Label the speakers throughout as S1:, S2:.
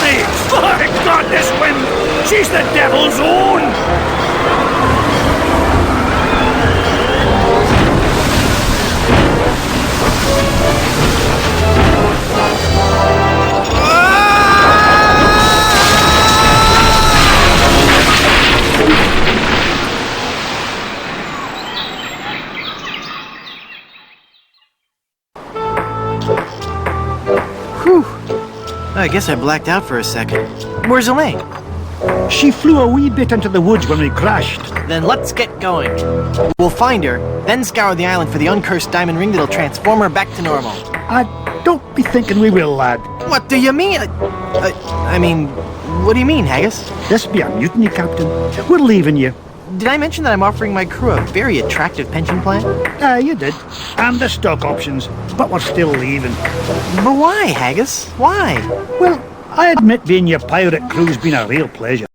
S1: me! My God, this wind! She's the devil's own!
S2: Whew. I guess I blacked out for a second. Where's Elaine?
S1: She flew a wee bit into the woods when we crashed.
S2: Then let's get going. We'll find her, then scour the island for the uncursed diamond ring that'll transform her back to normal.
S1: Don't be thinking we will, lad.
S2: What do you mean? I mean, what do you mean, Haggis?
S1: This be a mutiny, Captain. We're leaving you.
S2: Did I mention that I'm offering my crew a very attractive pension plan?
S1: You did. And the stock options. But we're still leaving.
S2: But why, Haggis? Why?
S1: Well, I admit being your pirate crew's been a real pleasure.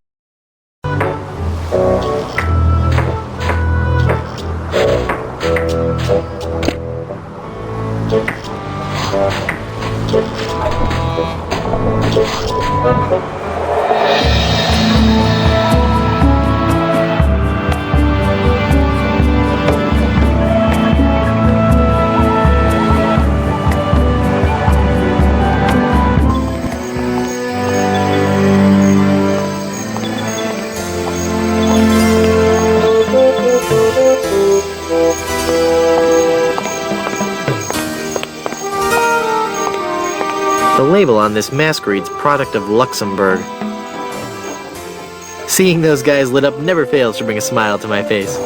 S2: The label on this mask reads Product of Luxembourg. Seeing those guys lit up never fails to bring a smile to my face.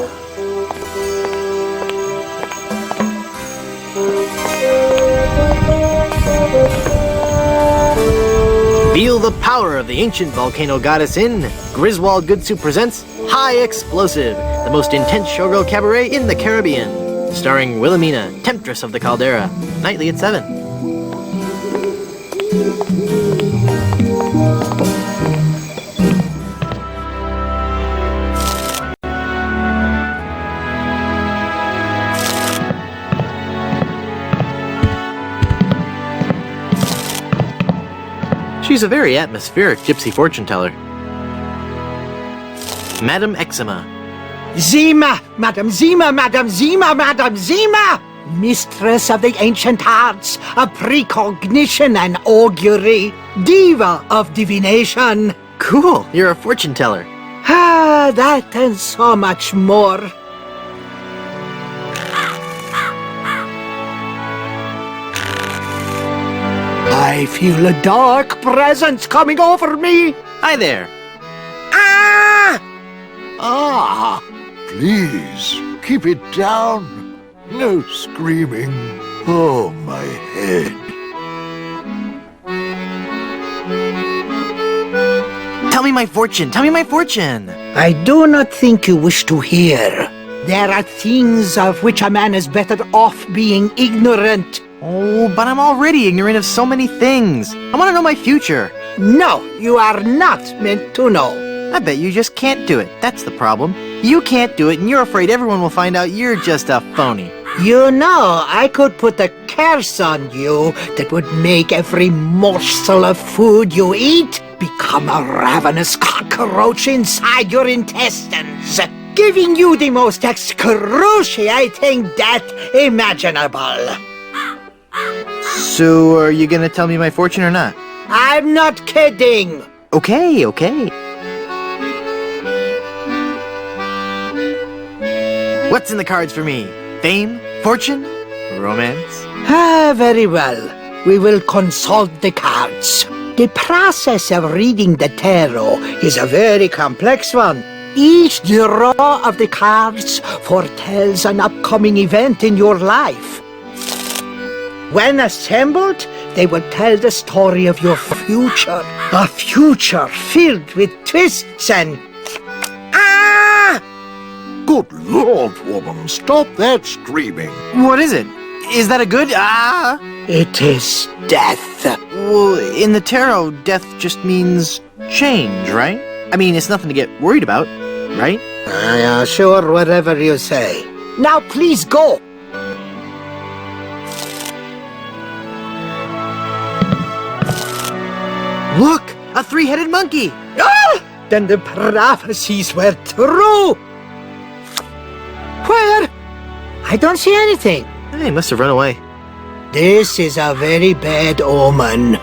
S2: Feel the power of the ancient volcano goddess in Griswold Goodsuit presents High Explosive, the most intense showgirl cabaret in the Caribbean. Starring Wilhelmina, Temptress of the Caldera, nightly at 7. She's a very atmospheric gypsy fortune teller. Madame Eczema.
S3: Zima, Madam Zima, Madam Zima, Madam Zima! Mistress of the ancient arts, of precognition and augury, diva of divination.
S2: Cool, you're a fortune teller.
S3: Ah, that and so much more. I feel a dark presence coming over me.
S2: Hi there.
S3: Ah!
S4: Ah, please, keep it down. No screaming. Oh, my head.
S2: Tell me my fortune, tell me my fortune.
S3: I do not think you wish to hear. There are things of which a man is better off being ignorant.
S2: Oh, but I'm already ignorant of so many things. I want to know my future.
S3: No, you are not meant to know.
S2: I bet you just can't do it. That's the problem. You can't do it, and you're afraid everyone will find out you're just a phony.
S3: You know, I could put a curse on you that would make every morsel of food you eat become a ravenous cockroach inside your intestines, giving you the most excruciating death imaginable.
S2: So, are you gonna tell me my fortune or not?
S3: I'm not kidding.
S2: Okay, okay. What's in the cards for me? Fame? Fortune? Romance?
S3: Ah, very well. We will consult the cards. The process of reading the tarot is a very complex one. Each draw of the cards foretells an upcoming event in your life. When assembled, they will tell the story of your future. A future filled with twists and... Ah!
S4: Good Lord, woman, stop that screaming.
S2: What is it? Is that a good... Ah?
S3: It is death.
S2: Well, in the tarot, death just means change, right? I mean, it's nothing to get worried about, right?
S3: Sure, whatever you say. Now please go.
S2: Look! A three-headed monkey!
S3: Ah! Then the prophecies were true! Where? I don't see anything.
S2: He must have run away.
S3: This is a very bad omen.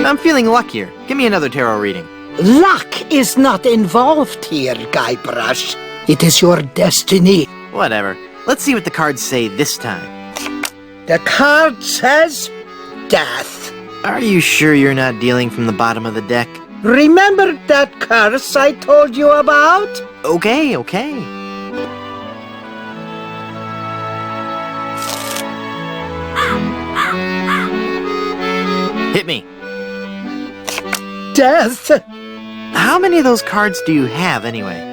S2: I'm feeling luckier. Give me another tarot reading.
S3: Luck is not involved here, Guybrush. It is your destiny.
S2: Whatever. Let's see what the cards say this time.
S3: The card says death.
S2: Are you sure you're not dealing from the bottom of the deck?
S3: Remember that curse I told you about?
S2: Okay. Hit me.
S3: Death?
S2: How many of those cards do you have, anyway?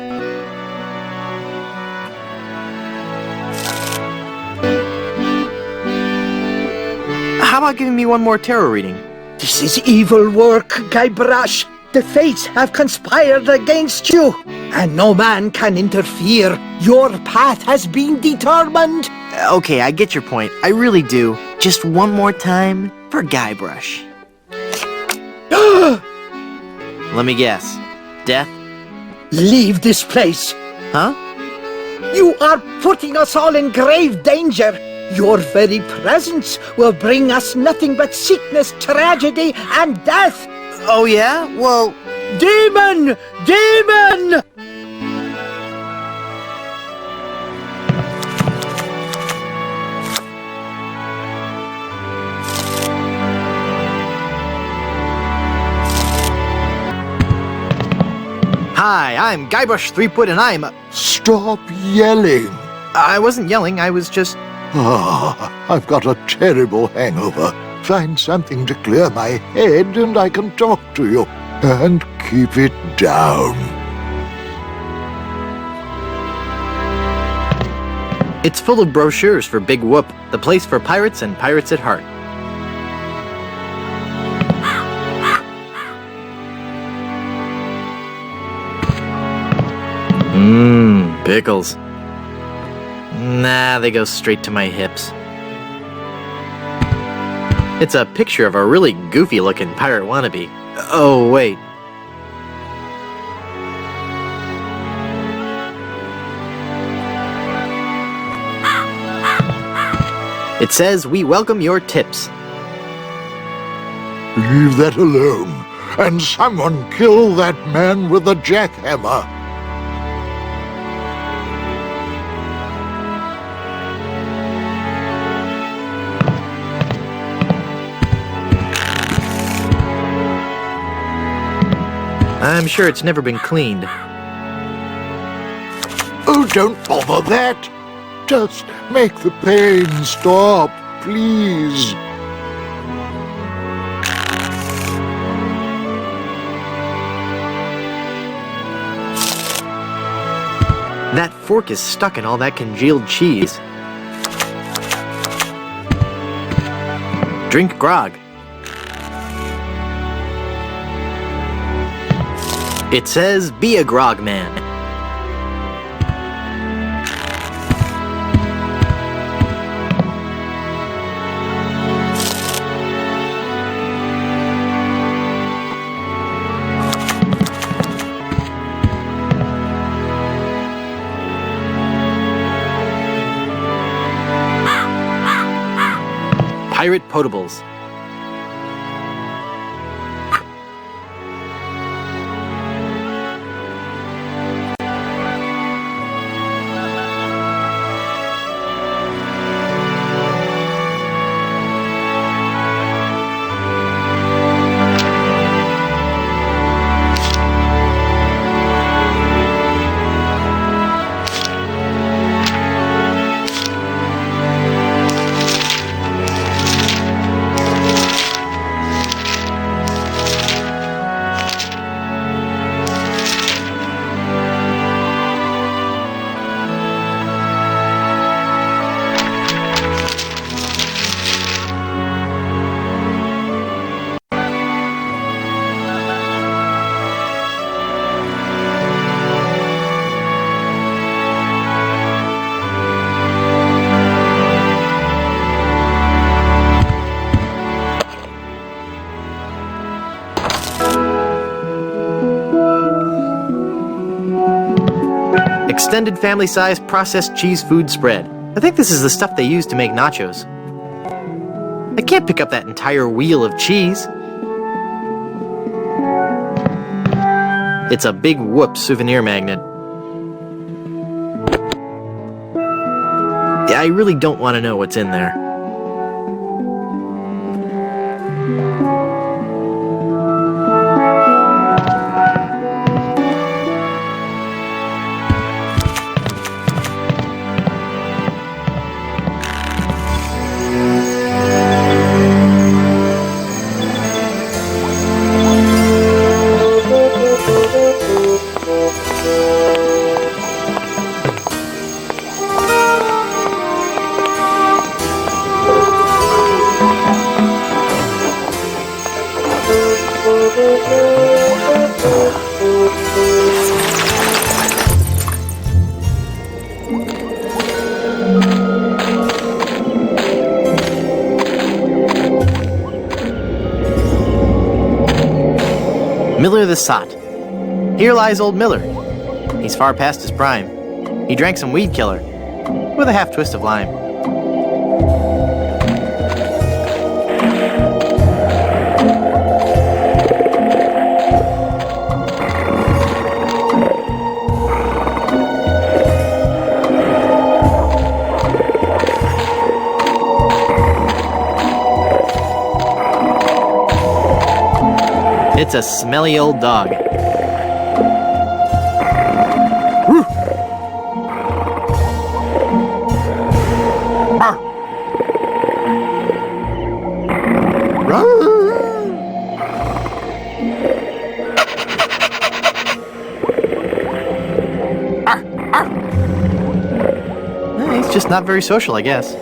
S2: How about giving me one more tarot reading?
S3: This is evil work, Guybrush. The fates have conspired against you, and no man can interfere. Your path has been determined.
S2: Okay, I get your point. I really do. Just one more time for Guybrush. Let me guess. Death?
S3: Leave this place.
S2: Huh?
S3: You are putting us all in grave danger. Your very presence will bring us nothing but sickness, tragedy, and death.
S2: Oh, yeah? Well...
S3: Demon! Demon!
S2: Hi, I'm Guybrush Threepwood, and I'm...
S4: Stop yelling.
S2: I wasn't yelling, I was just...
S4: I've got a terrible hangover. Find something to clear my head and I can talk to you. And keep it down.
S2: It's full of brochures for Big Whoop, the place for pirates and pirates at heart. Pickles. Nah, they go straight to my hips. It's a picture of a really goofy-looking pirate wannabe. Oh, wait. It says, "We welcome your tips."
S4: Leave that alone. And someone kill that man with the jackhammer.
S2: I'm sure it's never been cleaned.
S4: Oh, don't bother that. Just make the pain stop, please.
S2: That fork is stuck in all that congealed cheese. Drink grog. It says, "Be a grog man." Pirate potables. extended family-size processed cheese food spread. I think this is the stuff they use to make nachos. I can't pick up that entire wheel of cheese. It's a big whoop souvenir magnet. Yeah, I really don't want to know what's in there. Miller the Sot. Here lies old Miller. He's far past his prime. He drank some weed killer, with a half twist of lime. It's a smelly old dog. Woo! Arr! Arr! Arr! He's just not very social, I guess.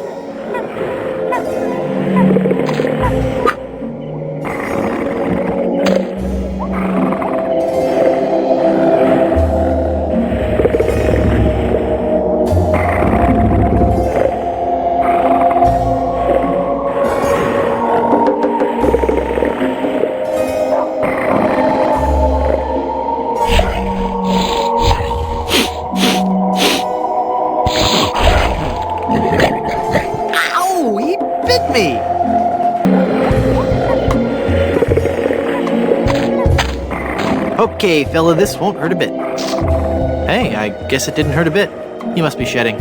S2: Okay, fella, this won't hurt a bit. Hey, I guess it didn't hurt a bit. You must be shedding.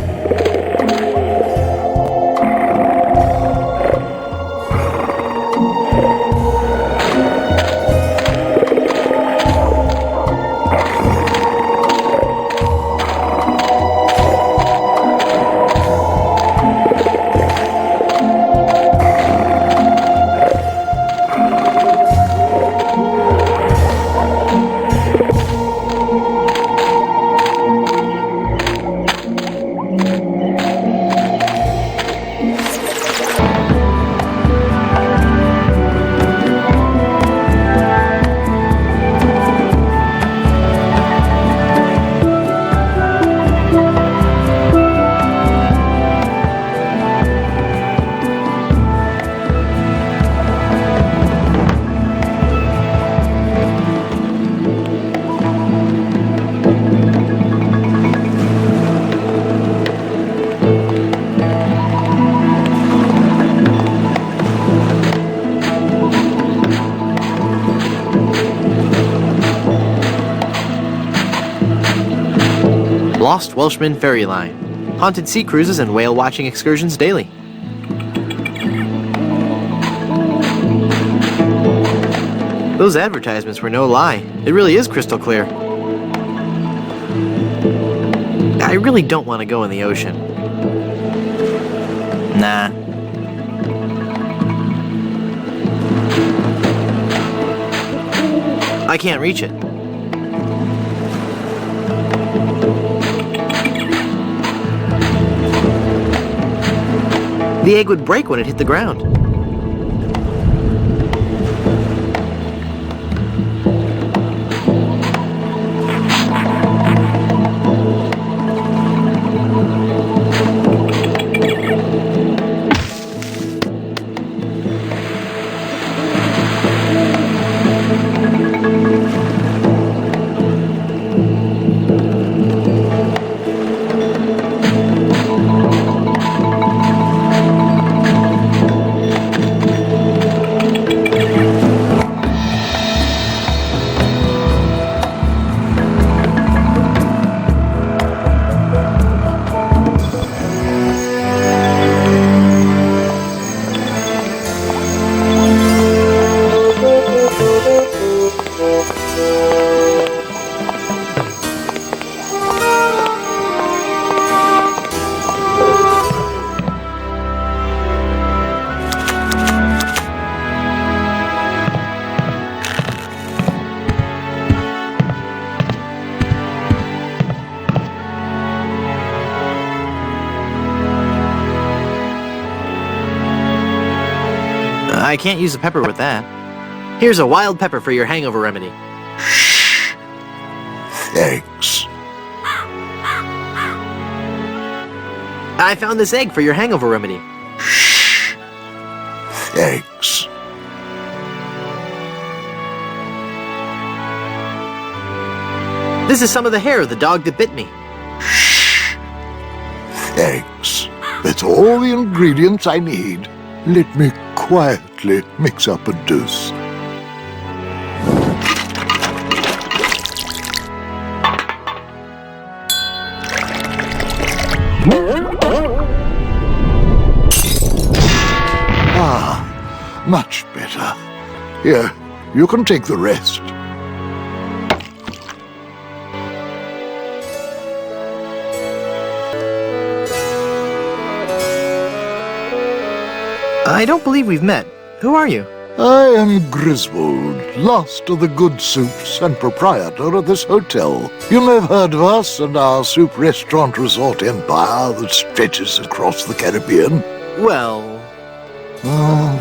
S2: Lost Welshman Ferry Line. Haunted sea cruises and whale watching excursions daily. Those advertisements were no lie. It really is crystal clear. I really don't want to go in the ocean. Nah. I can't reach it. The egg would break when it hit the ground. I can't use a pepper with that. Here's a wild pepper for your hangover remedy.
S4: Shh. Thanks.
S2: I found this egg for your hangover remedy.
S4: Shh. Thanks.
S2: This is some of the hair of the dog that bit me.
S4: Shh. Thanks. That's all the ingredients I need. Let me quietly mix up a dose. Ah, much better. Here, you can take the rest.
S2: I don't believe we've met. Who are you?
S4: I am Griswold, last of the good soups and proprietor of this hotel. You may have heard of us and our soup restaurant resort empire that stretches across the Caribbean.
S2: Well...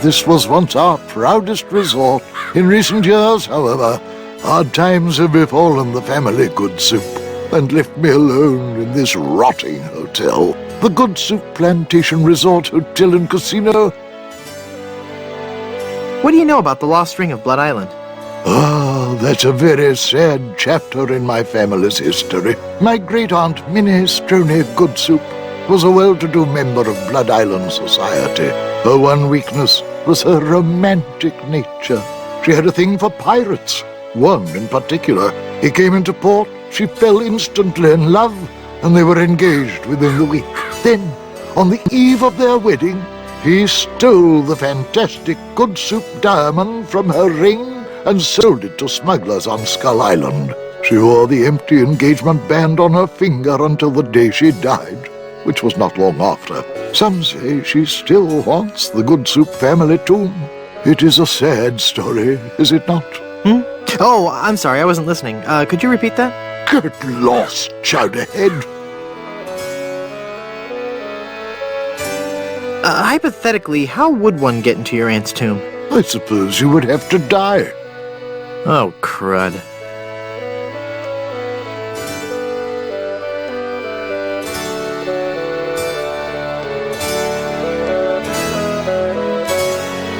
S4: This was once our proudest resort. In recent years, however, hard times have befallen the family Good Soup and left me alone in this rotting hotel. The Good Soup Plantation Resort Hotel and Casino.
S2: What do you know about the lost ring of Blood Island?
S4: Ah, that's a very sad chapter in my family's history. My great-aunt Minnie Stroney Good Soup was a well-to-do member of Blood Island society. Her one weakness was her romantic nature. She had a thing for pirates, one in particular. He came into port, she fell instantly in love, and they were engaged within the week. Then, on the eve of their wedding, he stole the fantastic Good Soup diamond from her ring and sold it to smugglers on Skull Island. She wore the empty engagement band on her finger until the day she died, which was not long after. Some say she still haunts the Good Soup family tomb. It is a sad story, is it not?
S2: Oh, I'm sorry, I wasn't listening. Could you repeat that?
S4: Get lost, Chowderhead.
S2: Hypothetically, how would one get into your aunt's tomb?
S4: I suppose you would have to die.
S2: Oh, crud.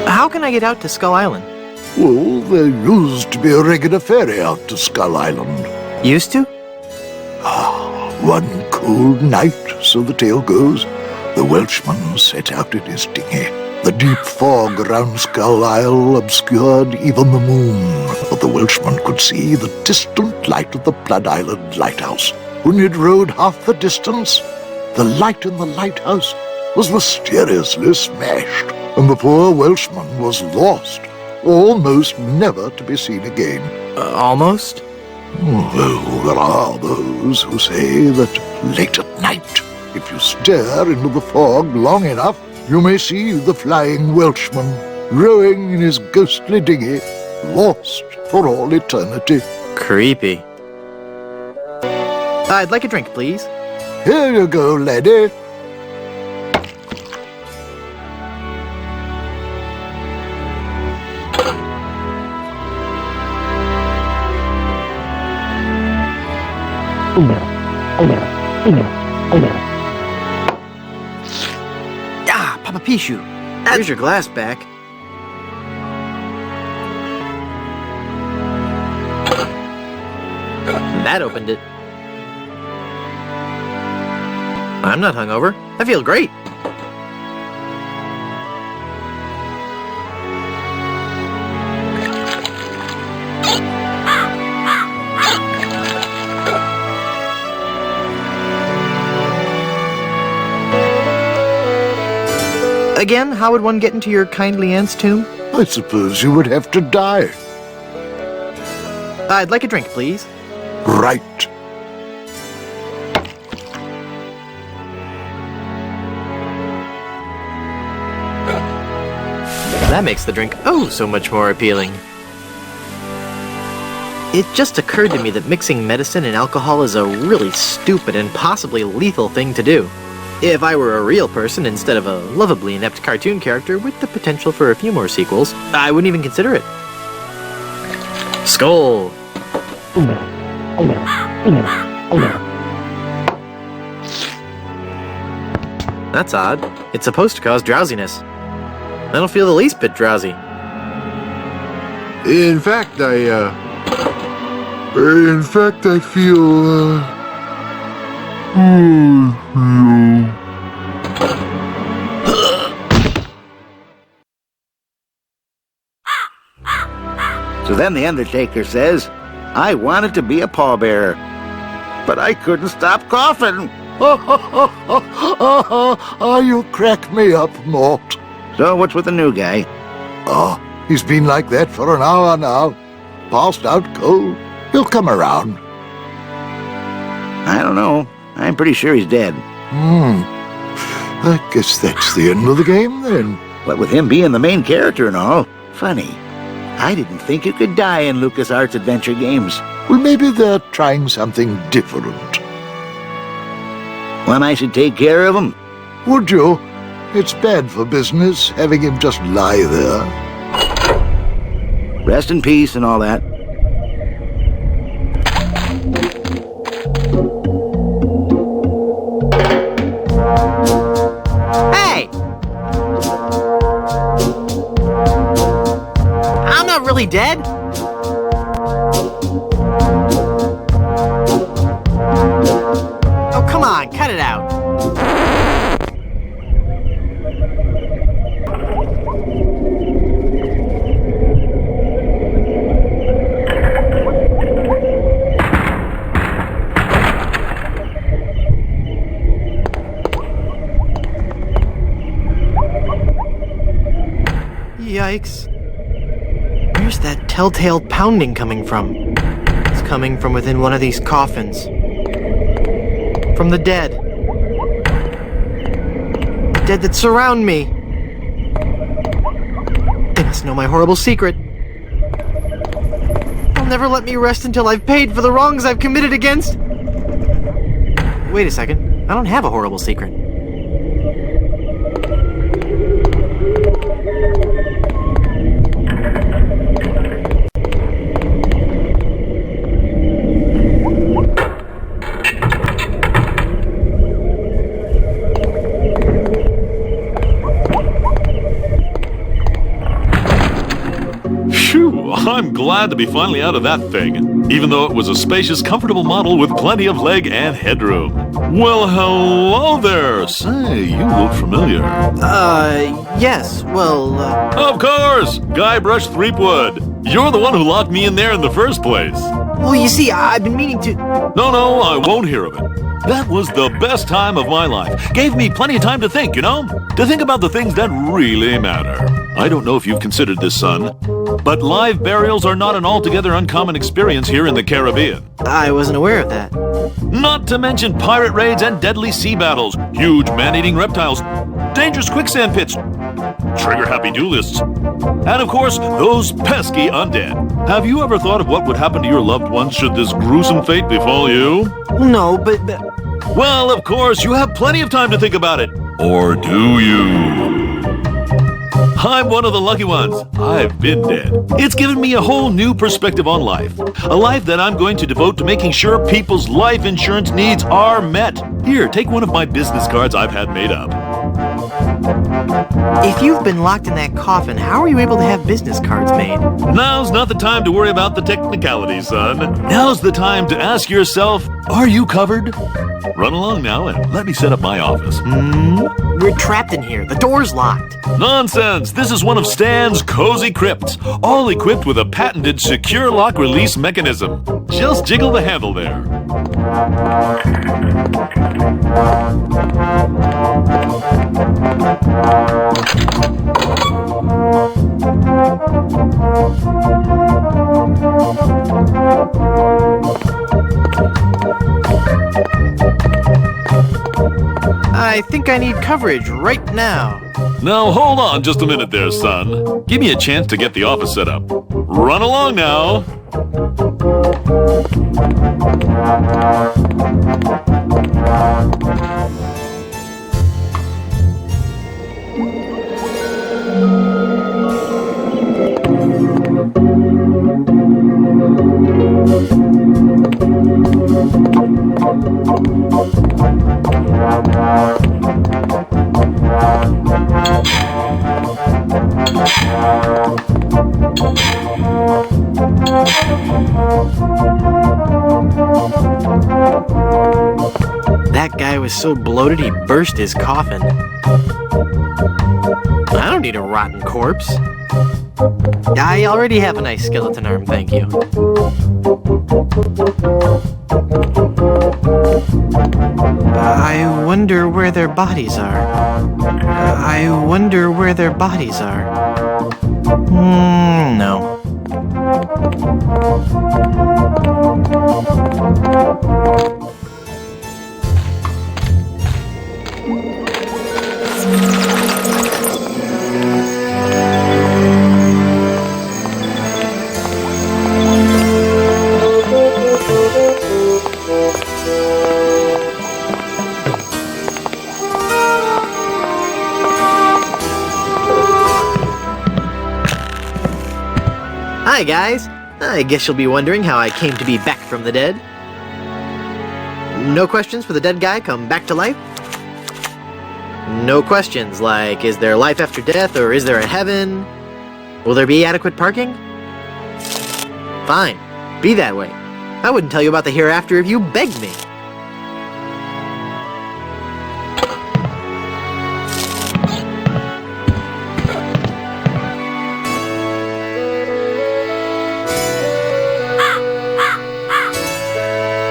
S2: How can I get out to Skull Island?
S4: Well, there used to be a regular ferry out to Skull Island.
S2: Used to?
S4: One cold night, so the tale goes, the Welshman set out in his dinghy. The deep fog around Skull Isle obscured even the moon, but the Welshman could see the distant light of the Blood Island lighthouse. When he'd rowed half the distance, the light in the lighthouse was mysteriously smashed, and the poor Welshman was lost, almost never to be seen again.
S2: Almost?
S4: Well, there are those who say that late at night, if you stare into the fog long enough, you may see the flying Welshman rowing in his ghostly dinghy, lost for all eternity.
S2: Creepy. I'd like a drink, please.
S4: Here you go, laddie.
S2: Papa Pichu. Here's your glass back. That opened it. I'm not hungover. I feel great. Again, how would one get into your kindly aunt's tomb?
S4: I suppose you would have to die.
S2: I'd like a drink, please.
S4: Right.
S2: That makes the drink oh so much more appealing. It just occurred to me that mixing medicine and alcohol is a really stupid and possibly lethal thing to do. If I were a real person instead of a lovably inept cartoon character with the potential for a few more sequels, I wouldn't even consider it. Skull! That's odd. It's supposed to cause drowsiness. I don't feel the least bit drowsy.
S5: In fact, I feel,
S6: So then the Undertaker says, I wanted to be a pallbearer, but I couldn't stop coughing.
S4: You crack me up, Mort.
S6: So what's with the new guy?
S4: Oh, he's been like that for an hour now. Passed out cold. He'll come around.
S6: I don't know. I'm pretty sure he's dead.
S4: I guess that's the end of the game, then.
S6: But with him being the main character and all, funny. I didn't think you could die in LucasArts adventure games.
S4: Well, maybe they're trying something different.
S6: When I should take care of him?
S4: Would you? It's bad for business having him just lie there.
S6: Rest in peace and all that.
S2: Hey! I'm not really dead. Oh, come on, cut it out. Yikes. Where's that telltale pounding coming from? It's coming from within one of these coffins. From the dead. The dead that surround me. They must know my horrible secret. They'll never let me rest until I've paid for the wrongs I've committed against... Wait a second. I don't have a horrible secret.
S7: I'm glad to be finally out of that thing, even though it was a spacious, comfortable model with plenty of leg and headroom. Well, hello there. Say, you look familiar.
S2: Yes, well,
S7: Of course! Guybrush Threepwood. You're the one who locked me in there in the first place.
S2: Well, you see, I've been meaning to...
S7: No, I won't hear of it. That was the best time of my life. Gave me plenty of time to think, you know? To think about the things that really matter. I don't know if you've considered this, son, but live burials are not an altogether uncommon experience here in the Caribbean.
S2: I wasn't aware of that.
S7: Not to mention pirate raids and deadly sea battles, huge man-eating reptiles, dangerous quicksand pits, trigger-happy duelists, and of course, those pesky undead. Have you ever thought of what would happen to your loved ones should this gruesome fate befall you?
S2: No, but...
S7: Well, of course, you have plenty of time to think about it. Or do you? I'm one of the lucky ones. I've been dead. It's given me a whole new perspective on life. A life that I'm going to devote to making sure people's life insurance needs are met. Here, take one of my business cards I've had made up.
S2: If you've been locked in that coffin, how are you able to have business cards made?
S7: Now's not the time to worry about the technicalities, son. Now's the time to ask yourself, are you covered? Run along now and let me set up my office.
S2: We're trapped in here. The door's locked.
S7: Nonsense! This is one of Stan's cozy crypts, all equipped with a patented secure lock release mechanism. Just jiggle the handle there.
S2: I think I need coverage right now.
S7: Now hold on just a minute there, son. Give me a chance to get the office set up. Run along now.
S2: That guy was so bloated he burst his coffin. I don't need a rotten corpse. I already have a nice skeleton arm, thank you. I wonder where their bodies are. I wonder where their bodies are. No. Hi guys, I guess you'll be wondering how I came to be back from the dead. No questions for the dead guy come back to life? No questions like, is there life after death or is there a heaven? Will there be adequate parking? Fine, be that way. I wouldn't tell you about the hereafter if you begged me.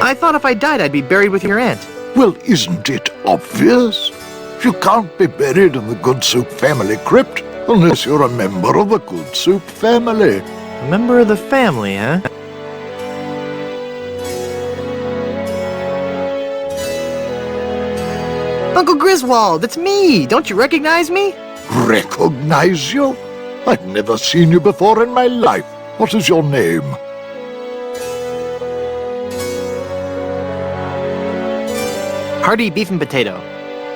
S2: I thought if I died, I'd be buried with your aunt.
S4: Well, isn't it obvious? You can't be buried in the Good Soup family crypt unless you're a member of the Good Soup family.
S2: A member of the family, huh? Uncle Griswold, it's me! Don't you recognize me?
S4: Recognize you? I've never seen you before in my life. What is your name?
S2: Hearty beef and potato.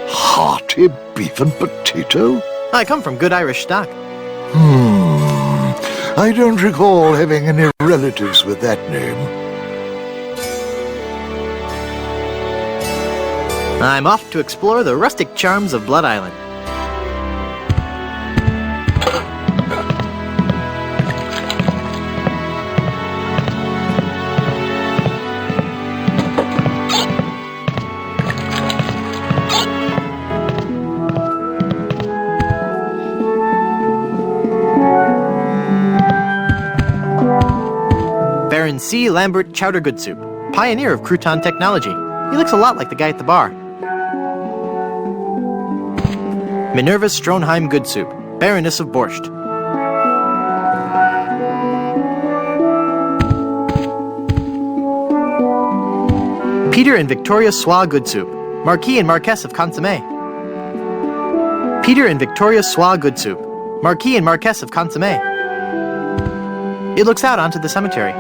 S4: Hearty beef and potato?
S2: I come from good Irish stock.
S4: I don't recall having any relatives with that name.
S2: I'm off to explore the rustic charms of Blood Island. Baron C. Lambert Chowder Good Soup, pioneer of crouton technology. He looks a lot like the guy at the bar. Minerva Stronheim Good Soup, Baroness of Borscht. Peter and Victoria Sois Good Soup, Marquis and Marquess of Consommé. Peter and Victoria Sois Good Soup, Marquis and Marquess of Consommé. It looks out onto the cemetery.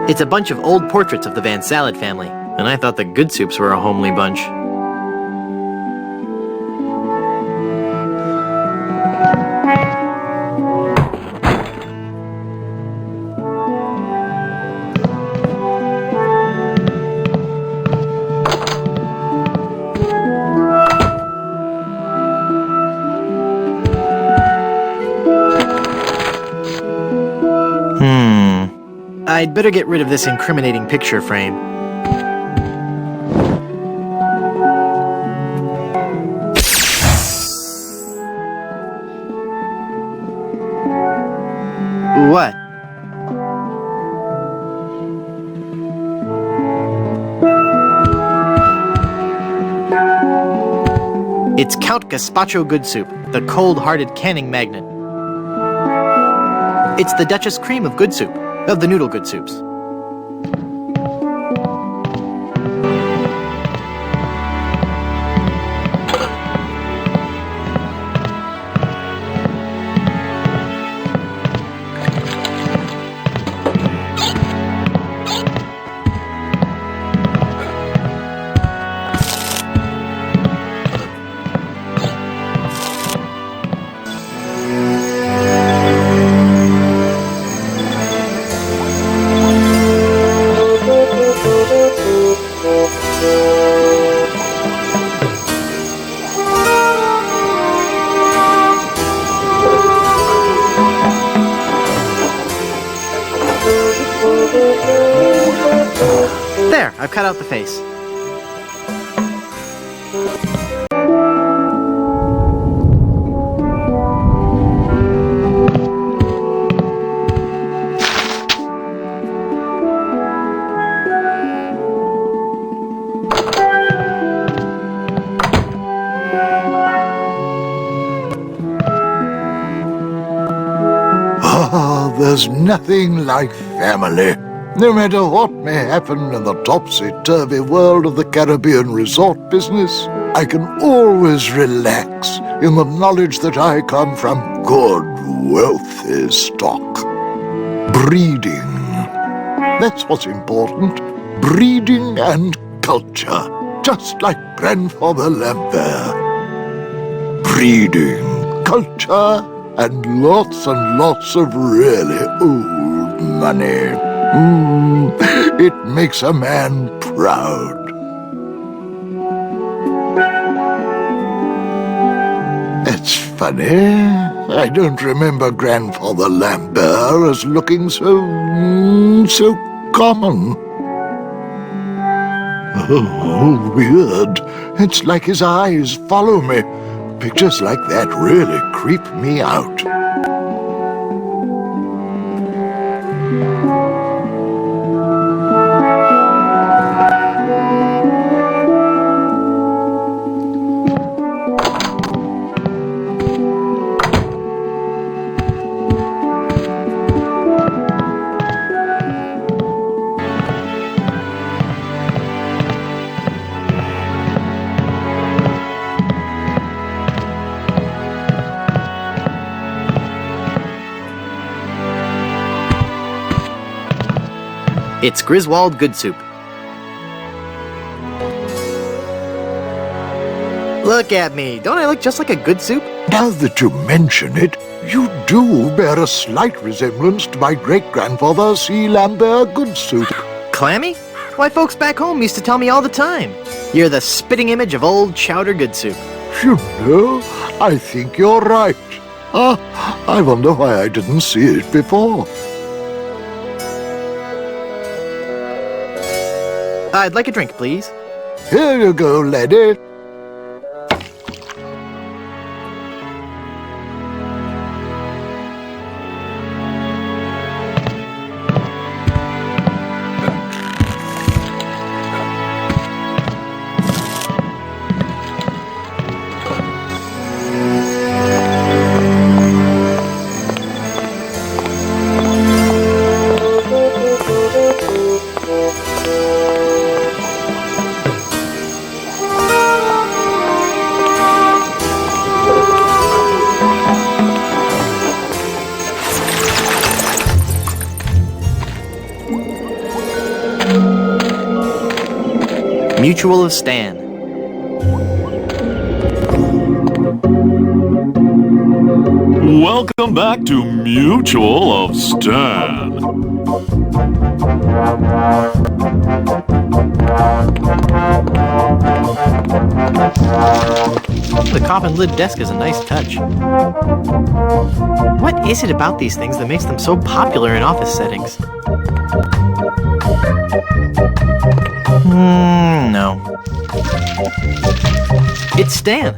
S2: It's a bunch of old portraits of the Van Salad family, and I thought the Good Soups were a homely bunch. I'd better get rid of this incriminating picture frame. What? It's Count Gazpacho Good Soup, the cold-hearted canning magnet. It's the Duchess Cream of Good Soup, of the Noodle Good Soups. There, I've cut out the face.
S4: Ah, there's nothing like family. No matter what may happen in the topsy-turvy world of the Caribbean resort business, I can always relax in the knowledge that I come from good, wealthy stock. Breeding. That's what's important. Breeding and culture. Just like Grandfather Lambert. Breeding, culture, and lots of really old money. It makes a man proud. It's funny. I don't remember Grandfather Lambert as looking so common. Oh, weird. It's like his eyes follow me. Pictures like that really creep me out.
S2: It's Griswold Good Soup. Look at me. Don't I look just like a good soup?
S4: Now that you mention it, you do bear a slight resemblance to my great-grandfather C. Lambert Good Soup.
S2: Clammy? Why, folks back home used to tell me all the time. You're the spitting image of old Chowder Good Soup.
S4: You know, I think you're right. I wonder why I didn't see it before.
S2: I'd like a drink, please.
S4: Here you go, laddie.
S2: Mutual of Stan.
S7: Welcome back to Mutual of Stan.
S2: The coffin lid desk is a nice touch. What is it about these things that makes them so popular in office settings? No. It's Stan.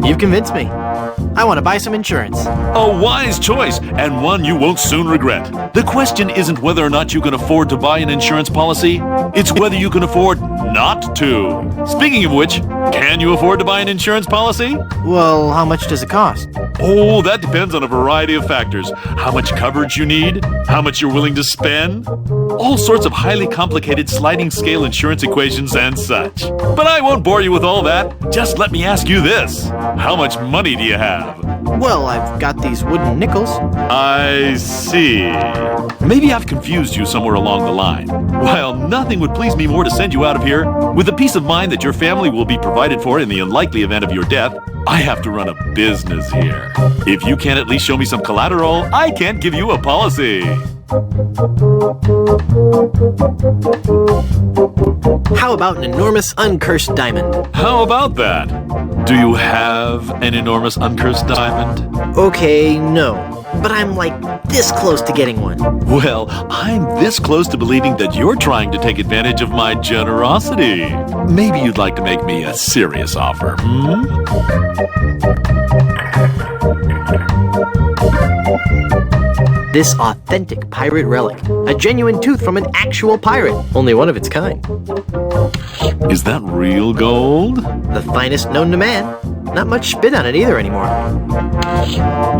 S2: You've convinced me. I want to buy some insurance.
S7: A wise choice, and one you won't soon regret. The question isn't whether or not you can afford to buy an insurance policy, it's whether you can afford not to. Speaking of which, can you afford to buy an insurance policy?
S2: Well, how much does it cost?
S7: Oh, that depends on a variety of factors. How much coverage you need, how much you're willing to spend, all sorts of highly complicated sliding scale insurance equations and such. But I won't bore you with all that. Just let me ask you this. How much money do you have?
S2: Well, I've got these wooden nickels.
S7: I see. Maybe I've confused you somewhere along the line. While nothing would please me more to send you out of here, with the peace of mind that your family will be provided for in the unlikely event of your death, I have to run a business here. If you can't at least show me some collateral, I can't give you a policy.
S2: How about an enormous uncursed diamond?
S7: How about that? Do you have an enormous uncursed diamond?
S2: Okay, no. But I'm like this close to getting one.
S7: Well, I'm this close to believing that you're trying to take advantage of my generosity. Maybe you'd like to make me a serious offer,
S2: This authentic pirate relic. A genuine tooth from an actual pirate. Only one of its kind.
S7: Is that real gold?
S2: The finest known to man. Not much spit on it either anymore.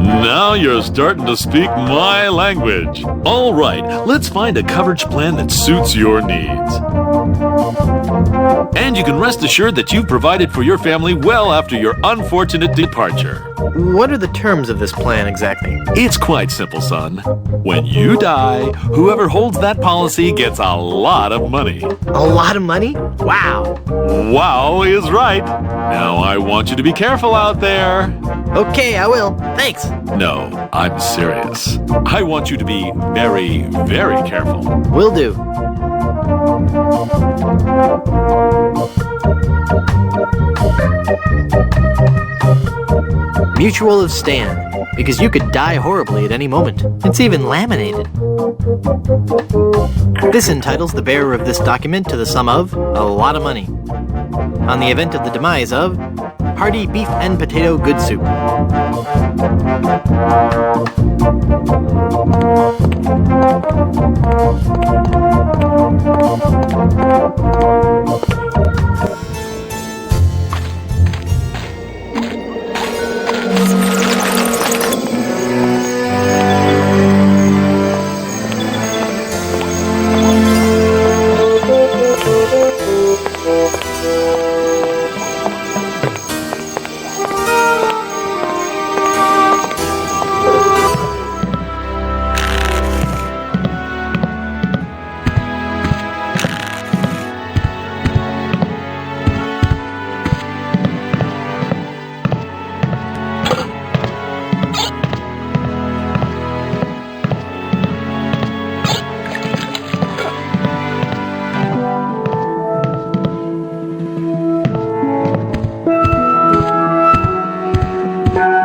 S7: Now you're starting to speak my language. All right, let's find a coverage plan that suits your needs. And you can rest assured that you've provided for your family well after your unfortunate departure.
S2: What are the terms of this plan exactly?
S7: It's quite simple, son. When you die, whoever holds that policy gets a lot of money.
S2: A lot of money? Wow.
S7: Wow is right. Now I want you to be careful out there.
S2: Okay, I will. Thanks.
S7: No, I'm serious. I want you to be very, very careful.
S2: Will do. Mutual of Stan, because you could die horribly at any moment. It's even laminated. This entitles the bearer of this document to the sum of a lot of money. On the event of the demise of hearty beef and potato good soup.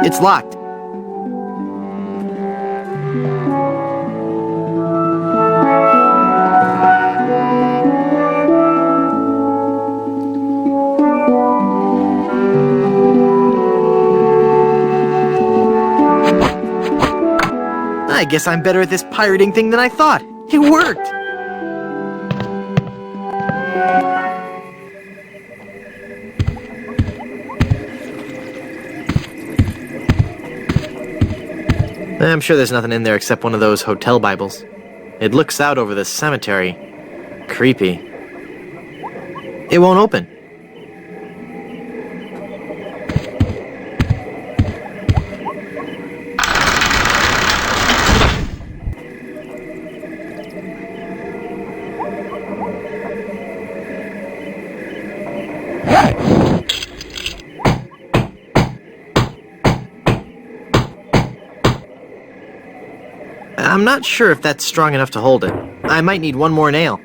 S2: It's locked. I guess I'm better at this pirating thing than I thought. It worked. I'm sure there's nothing in there except one of those hotel Bibles. It looks out over the cemetery. Creepy. It won't open. I'm not sure if that's strong enough to hold it. I might need one more nail.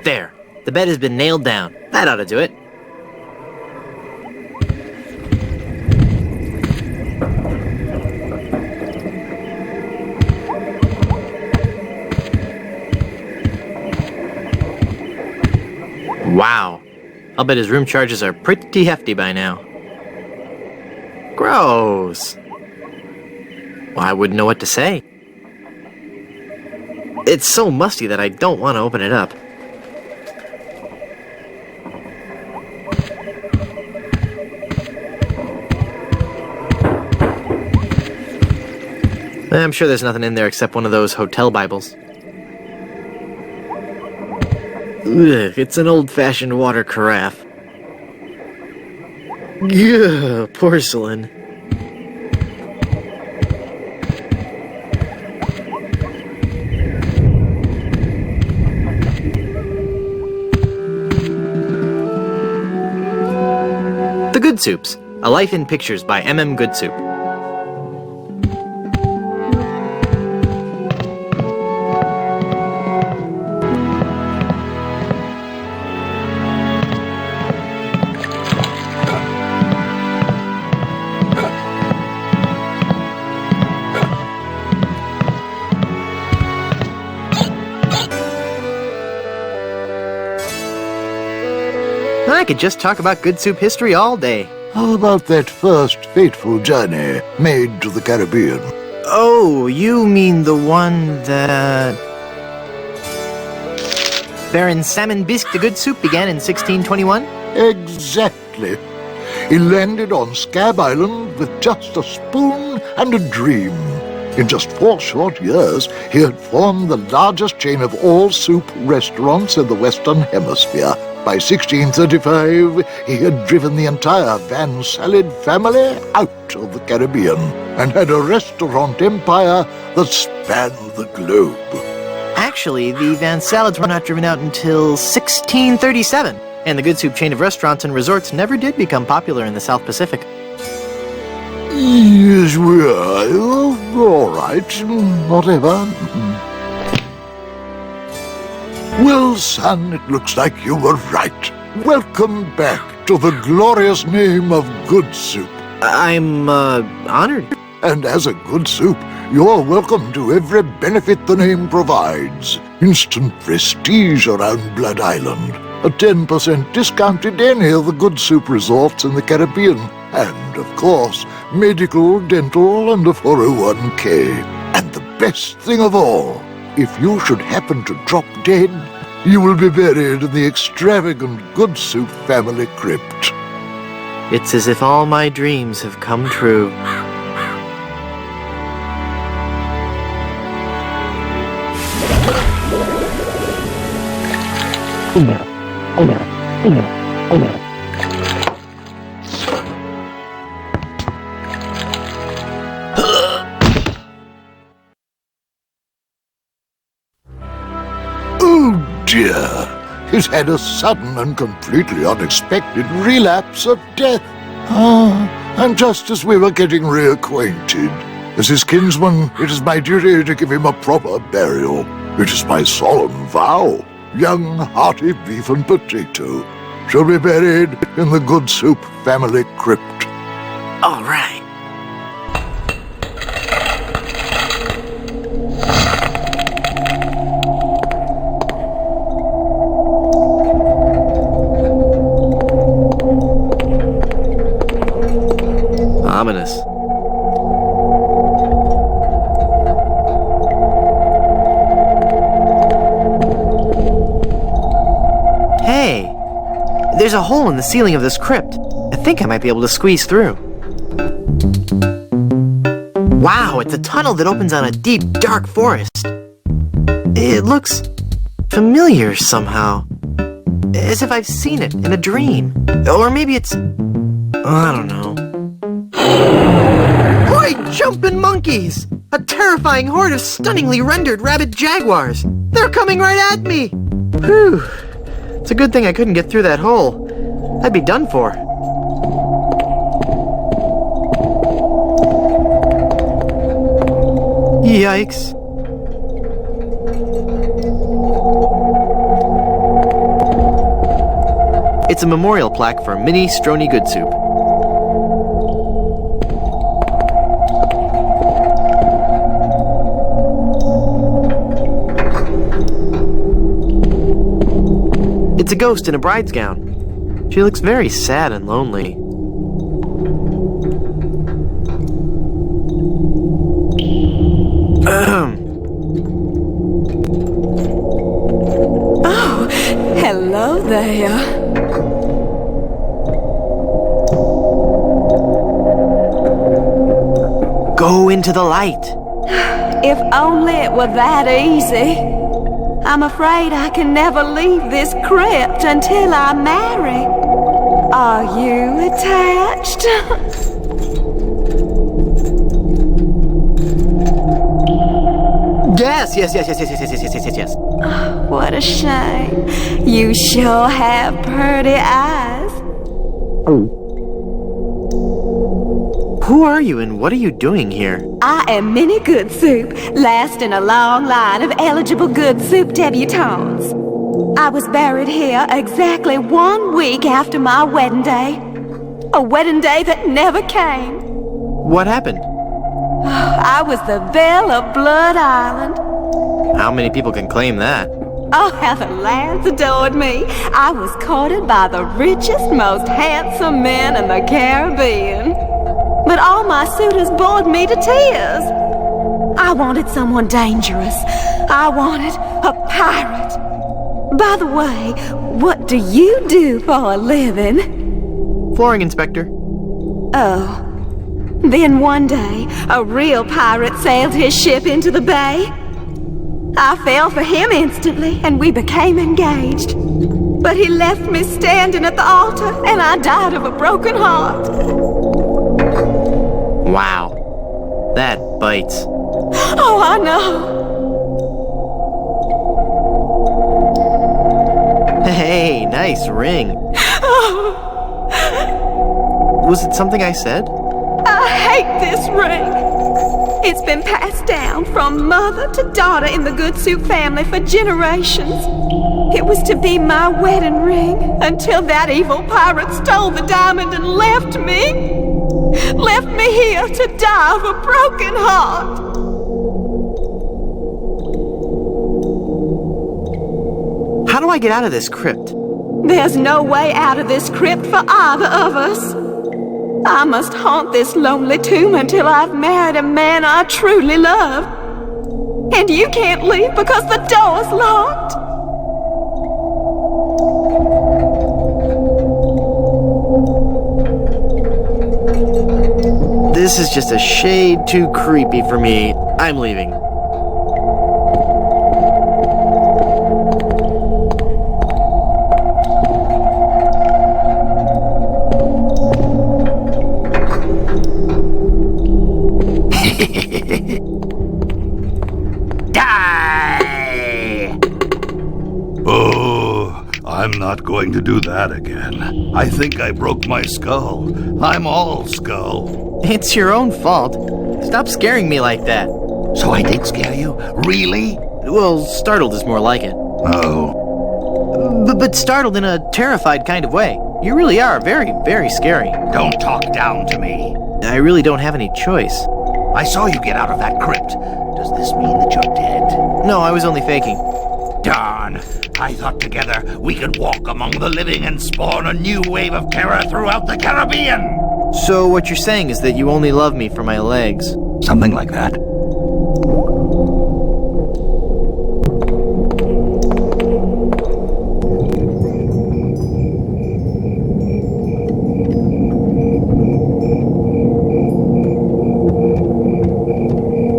S2: There. The bed has been nailed down. That ought to do it. Wow. I'll bet his room charges are pretty hefty by now. Gross. Well, I wouldn't know what to say. It's so musty that I don't want to open it up. I'm sure there's nothing in there except one of those hotel Bibles. Ugh, it's an old-fashioned water carafe. Ugh, porcelain. The Good Soups, A Life in Pictures by M.M. Good Soup. I could just talk about Good Soup history all day.
S4: How about that first fateful journey made to the Caribbean?
S2: Oh, you mean the one that... Baron Salmon Bisque de Good Soup began in 1621?
S4: Exactly. He landed on Scab Island with just a spoon and a dream. In just 4 short years, he had formed the largest chain of all soup restaurants in the Western Hemisphere. By 1635, he had driven the entire Van Salad family out of the Caribbean and had a restaurant empire that spanned the globe.
S2: Actually, the Van Salads were not driven out until 1637, and the Good Soup chain of restaurants and resorts never did become popular in the South Pacific.
S4: Yes, well, all right, whatever. Well, son, it looks like you were right. Welcome back to the glorious name of Good Soup.
S2: I'm, honored.
S4: And as a Good Soup, you're welcome to every benefit the name provides. Instant prestige around Blood Island. A 10% discount at any of the Good Soup resorts in the Caribbean. And, of course, medical, dental, and a 401k. And the best thing of all, if you should happen to drop dead, you will be buried in the extravagant Good Soup family crypt.
S2: It's as if all my dreams have come true.
S4: Oh dear! He's had a sudden and completely unexpected relapse of death. And just as we were getting reacquainted. As his kinsman, it is my duty to give him a proper burial. It is my solemn vow. Young, hearty beef and potato shall be buried in the Good Soup family crypt.
S2: All right. Ominous. Hey, there's a hole in the ceiling of this crypt. I think I might be able to squeeze through. Wow, it's a tunnel that opens on a deep, dark forest. It looks familiar somehow. As if I've seen it in a dream. Or maybe it's... I don't know. Oi, jumping monkeys! A terrifying horde of stunningly rendered rabid jaguars! They're coming right at me! Whew. It's a good thing I couldn't get through that hole. I'd be done for. Yikes. It's a memorial plaque for Minnie Stroney Good Soup. It's a ghost in a bride's gown. She looks very sad and lonely.
S8: Oh, hello there.
S2: Go into the light.
S8: If only it were that easy. I'm afraid I can never leave this crypt until I marry. Are you attached?
S2: Yes.
S8: What a shame. You sure have pretty eyes.
S2: Who are you and what are you doing here?
S8: I am Minnie Good Soup, last in a long line of eligible Good Soup debutantes. I was buried here exactly 1 week after my wedding day. A wedding day that never came.
S2: What happened?
S8: I was the belle of Blood Island.
S2: How many people can claim that?
S8: Oh, how the lads adored me. I was courted by the richest, most handsome men in the Caribbean. But all my suitors bored me to tears. I wanted someone dangerous. I wanted a pirate. By the way, what do you do for a living?
S2: Flooring inspector.
S8: Oh. Then one day, a real pirate sailed his ship into the bay. I fell for him instantly, and we became engaged. But he left me standing at the altar, and I died of a broken heart.
S2: Wow. That bites.
S8: Oh, I know.
S2: Hey, nice ring. Was it something I said?
S8: I hate this ring. It's been passed down from mother to daughter in the Good Soup family for generations. It was to be my wedding ring until that evil pirate stole the diamond and left me. Left me here to die of a broken heart.
S2: How do I get out of this crypt?
S8: There's no way out of this crypt for either of us. I must haunt this lonely tomb until I've married a man I truly love. And you can't leave because the door's locked.
S2: This is just a shade too creepy for me. I'm leaving.
S1: I'm not going to do that again. I think I broke my skull. I'm all skull.
S2: It's your own fault. Stop scaring me like that.
S6: So I did scare you? Really?
S2: Well, startled is more like it.
S6: Oh.
S2: But startled in a terrified kind of way. You really are very, very scary.
S6: Don't talk down to me.
S2: I really don't have any choice.
S6: I saw you get out of that crypt. Does this mean that you're dead?
S2: No, I was only faking.
S6: Darn. I thought together we could walk among the living and spawn a new wave of terror throughout the Caribbean.
S2: So what you're saying is that you only love me for my legs?
S6: Something like that.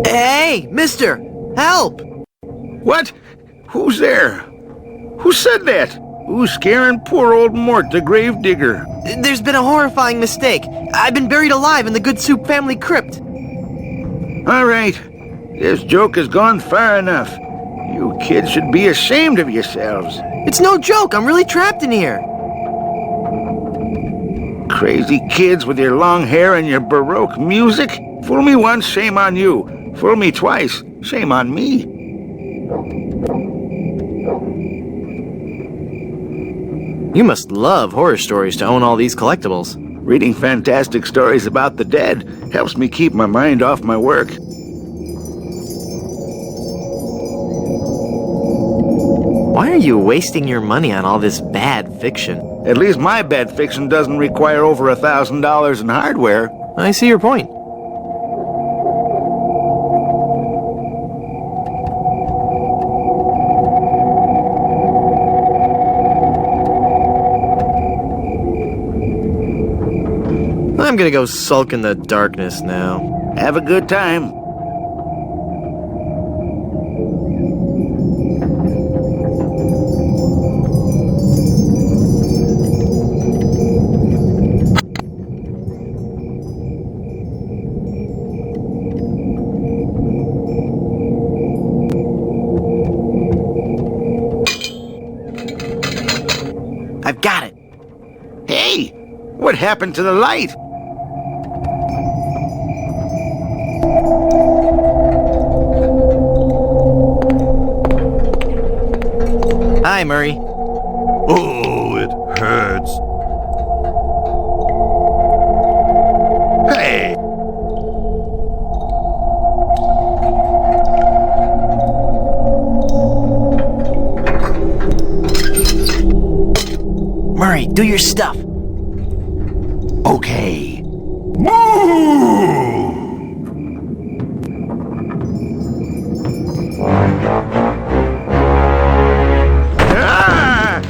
S2: Hey, mister! Help!
S6: What? Who's there? Who said that? Who's scaring poor old Mort, the gravedigger?
S2: There's been a horrifying mistake. I've been buried alive in the Good Soup family crypt.
S6: All right. This joke has gone far enough. You kids should be ashamed of yourselves.
S2: It's no joke. I'm really trapped in here.
S6: Crazy kids with your long hair and your Baroque music. Fool me once, shame on you. Fool me twice, shame on me.
S2: You must love horror stories to own all these collectibles.
S6: Reading fantastic stories about the dead helps me keep my mind off my work.
S2: Why are you wasting your money on all this bad fiction?
S6: At least my bad fiction doesn't require over $1,000 in hardware.
S2: I see your point. I'm gonna go sulk in the darkness now.
S6: Have a good time.
S2: I've got it.
S6: Hey, what happened to the light?
S2: Hi, Murray.
S1: Oh, it hurts. Hey!
S2: Murray, do your stuff.
S1: Okay.
S6: Ah!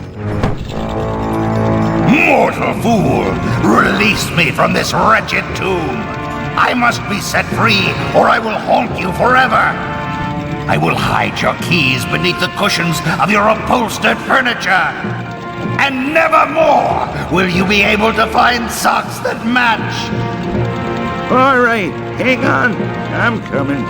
S9: Mortal fool! Release me from this wretched tomb! I must be set free, or I will haunt you forever! I will hide your keys beneath the cushions of your upholstered furniture! And never more will you be able to find socks that match!
S6: All right, hang on. I'm coming.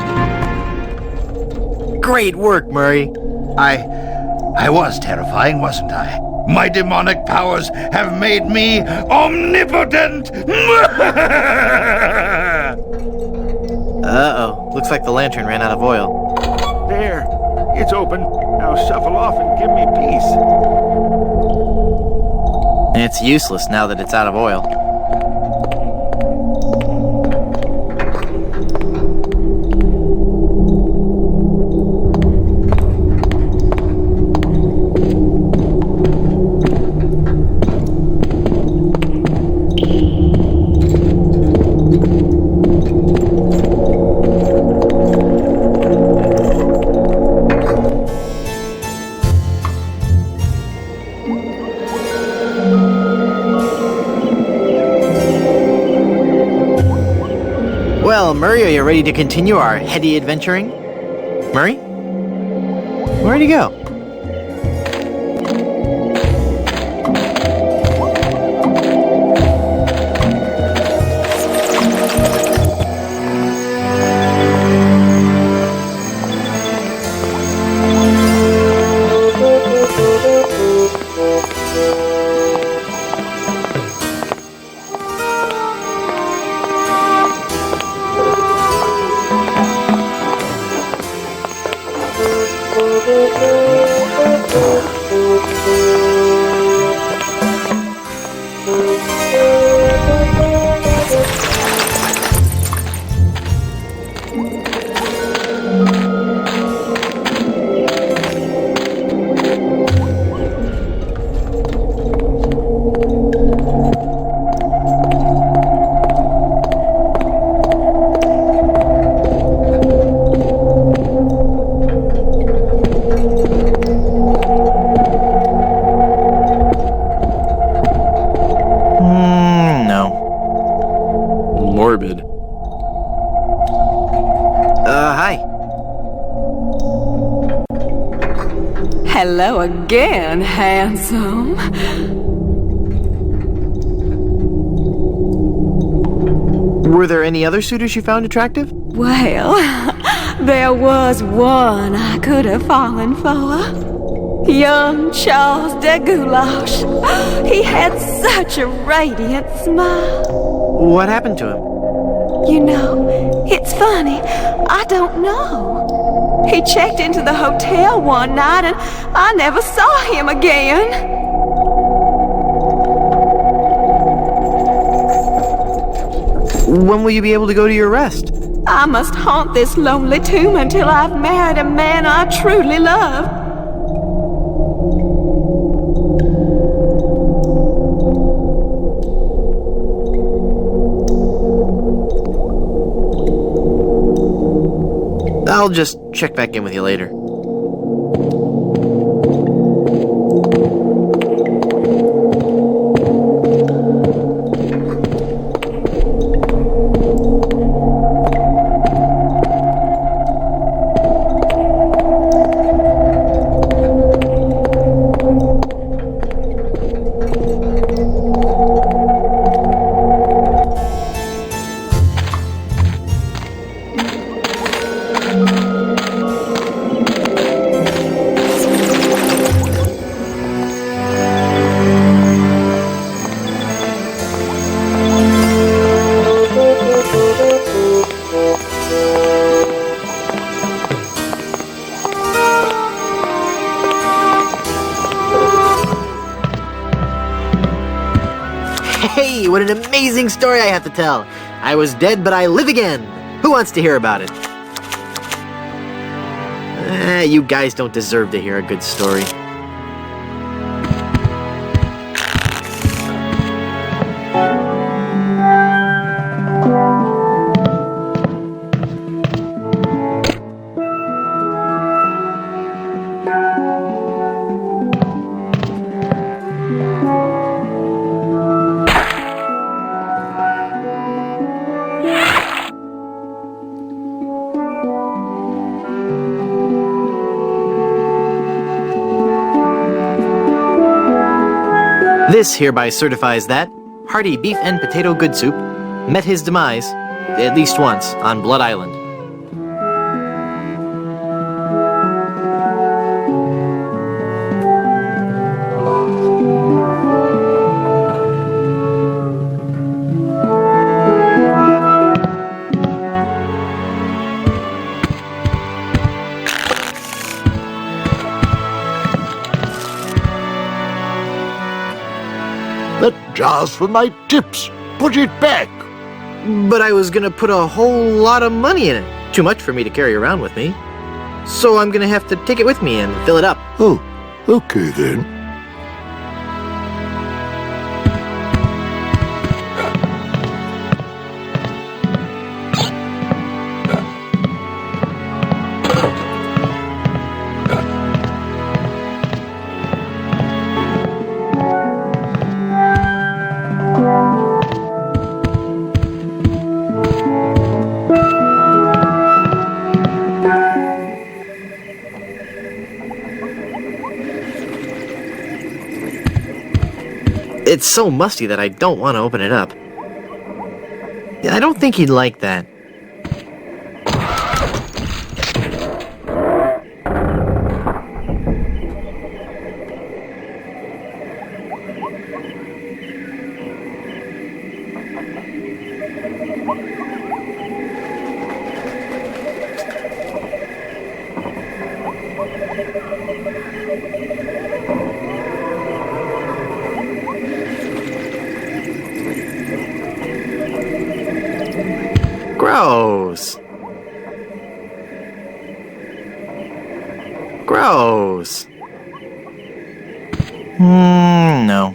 S2: Great work, Murray.
S9: I was terrifying, wasn't I? My demonic powers have made me omnipotent!
S2: Uh-oh. Looks like the lantern ran out of oil.
S6: There. It's open. Now shuffle off and give me peace.
S2: It's useless now that it's out of oil. Well, Murray, are you ready to continue our heady adventuring? Murray? Where'd he go?
S7: Morbid.
S2: Hi.
S8: Hello again, handsome.
S2: Were there any other suitors you found attractive?
S8: Well, there was one I could have fallen for. Young Charles de Goulash. He had such a radiant smile.
S2: What happened to him?
S8: You know, it's funny. I don't know. He checked into the hotel one night and I never saw him again.
S2: When will you be able to go to your rest?
S8: I must haunt this lonely tomb until I've married a man I truly love.
S2: I'll just check back in with you later. Hey, what an amazing story I have to tell. I was dead, but I live again. Who wants to hear about it? You guys don't deserve to hear a good story. This hereby certifies that hearty beef and potato good soup met his demise, at least once, on Blood Island.
S4: That jar's for my tips. Put it back.
S2: But I was gonna put a whole lot of money in it. Too much for me to carry around with me. So I'm gonna have to take it with me and fill it up.
S4: Oh, okay then.
S2: It's so musty that I don't want to open it up. I don't think he'd like that. Gross. Gross. No.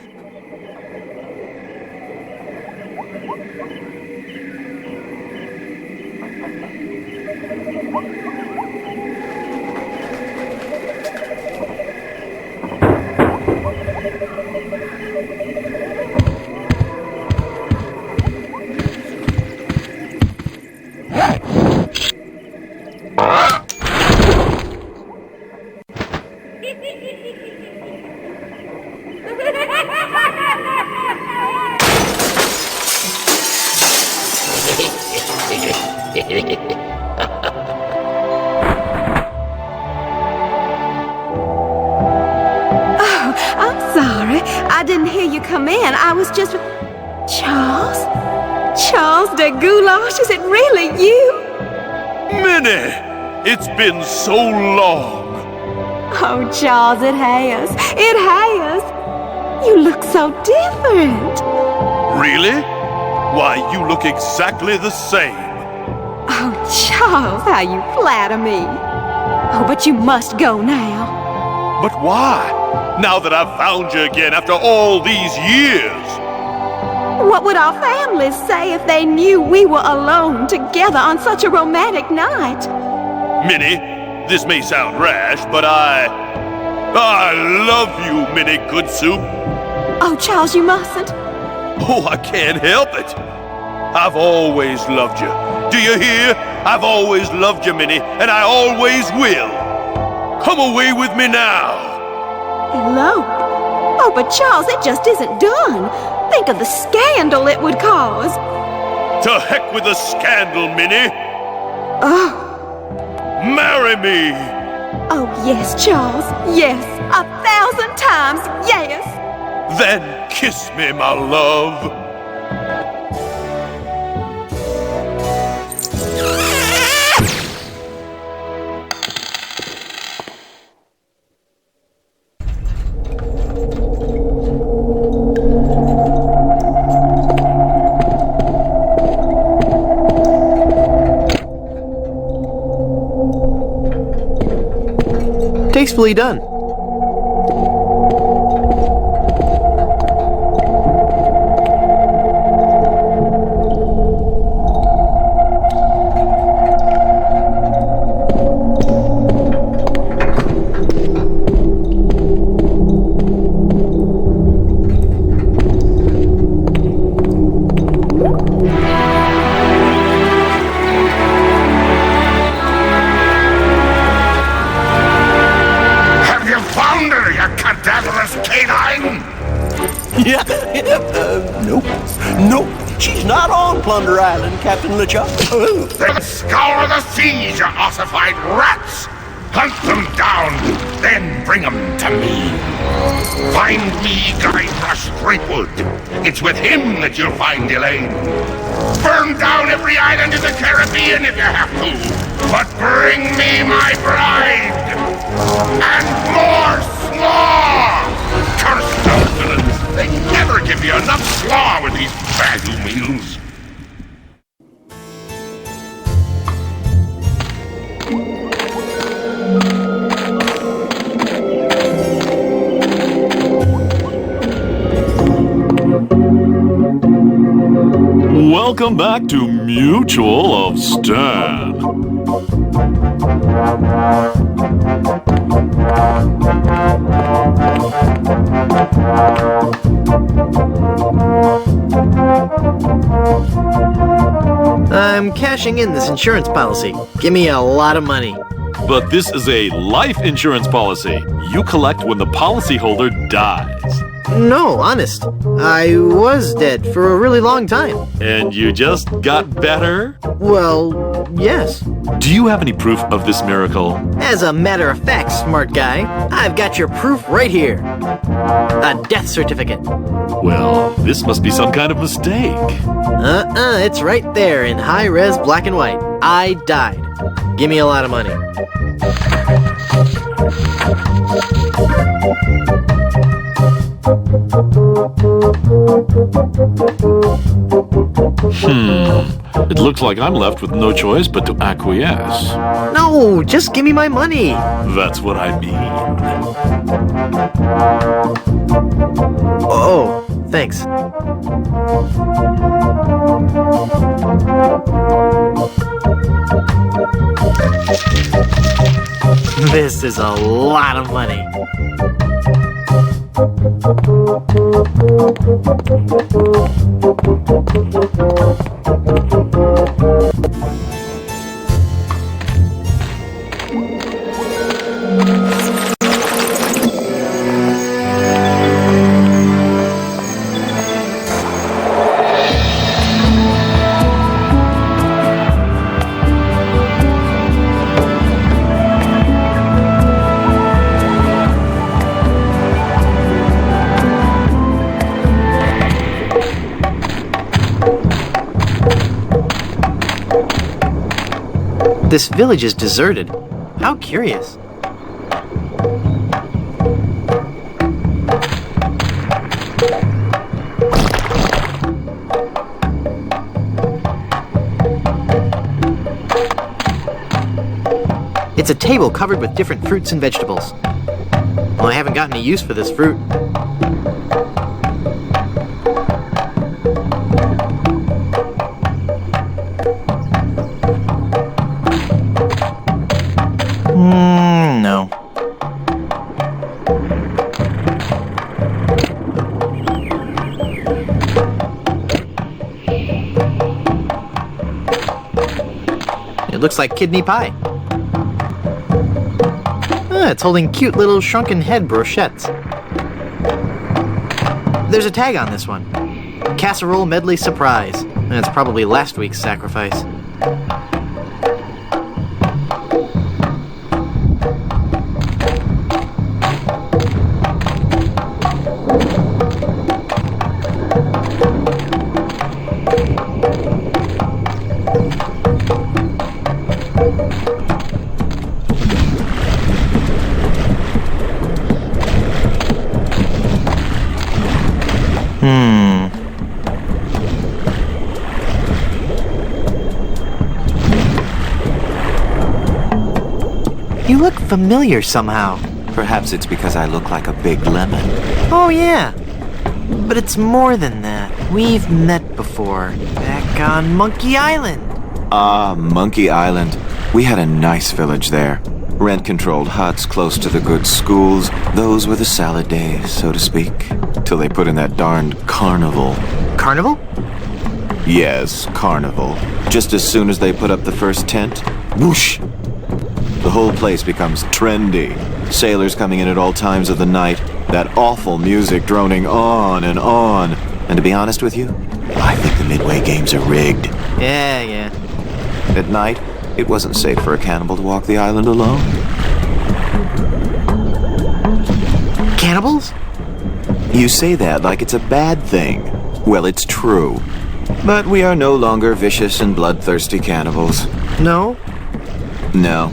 S8: I'm sorry. I didn't hear you come in. I was just... Charles? Charles de Goulash, is it really you?
S7: Minnie! It's been so long.
S8: Oh, Charles, it has. It has. You look so different.
S7: Really? Why, you look exactly the same.
S8: Oh, Charles, how you flatter me. Oh, but you must go now.
S7: But why? Now that I've found you again after all these years.
S8: What would our families say if they knew we were alone together on such a romantic night?
S7: Minnie, this may sound rash, but I love you, Minnie Good Soup.
S8: Oh, Charles, you mustn't.
S7: Oh, I can't help it. I've always loved you. Do you hear? I've always loved you, Minnie, and I always will. Come away with me now.
S8: Hello? Oh, but Charles, it just isn't done. Think of the scandal it would cause.
S7: To heck with the scandal, Minnie.
S8: Oh.
S7: Marry me.
S8: Oh, yes, Charles. Yes. 1,000 times yes.
S7: Then kiss me, my love.
S2: Gracefully done.
S9: Have you found her, you cadaverous canine?
S10: Yeah, nope. She's not on Plunder Island, Captain LeChuck.
S9: Then scour the seas, you ossified rats! Hunt them down, then bring them to me. Find me Guybrush Threepwood. It's with him that you'll find Elaine. Burn down every island in the Caribbean if you have to. But bring me my bride! And more slaw! Curse those villains! They never give you enough slaw with these badoo meals.
S7: Welcome back to Mutual of Stan.
S2: I'm cashing in this insurance policy. Give me a lot of money.
S7: But this is a life insurance policy. You collect when the policyholder dies.
S2: No, honest. I was dead for a really long time.
S7: And you just got better?
S2: Well, yes.
S7: Do you have any proof of this miracle?
S2: As a matter of fact, smart guy, I've got your proof right here. A death certificate.
S7: Well, this must be some kind of mistake.
S2: It's right there in high-res black and white. I died. Give me a lot of money.
S7: It looks like I'm left with no choice but to acquiesce.
S2: No, just give me my money.
S7: That's what I mean.
S2: Oh, thanks. This is a lot of money. This village is deserted. How curious. It's a table covered with different fruits and vegetables. Well, I haven't got any use for this fruit. No. It looks like kidney pie. It's holding cute little shrunken head brochettes. There's a tag on this one. Casserole medley surprise. And it's probably last week's sacrifice. You look familiar somehow.
S11: Perhaps it's because I look like a big lemon.
S2: Oh, yeah. But it's more than that. We've met before, back on Monkey Island.
S11: Ah, Monkey Island. We had a nice village there. Rent-controlled huts close to the good schools. Those were the salad days, so to speak. Till they put in that darned carnival.
S2: Carnival?
S11: Yes, carnival. Just as soon as they put up the first tent, whoosh! The whole place becomes trendy. Sailors coming in at all times of the night. That awful music droning on and on. And to be honest with you, I think the Midway games are rigged.
S2: Yeah.
S11: At night, it wasn't safe for a cannibal to walk the island alone.
S2: Cannibals?
S11: You say that like it's a bad thing. Well, it's true. But we are no longer vicious and bloodthirsty cannibals.
S2: No?
S11: No.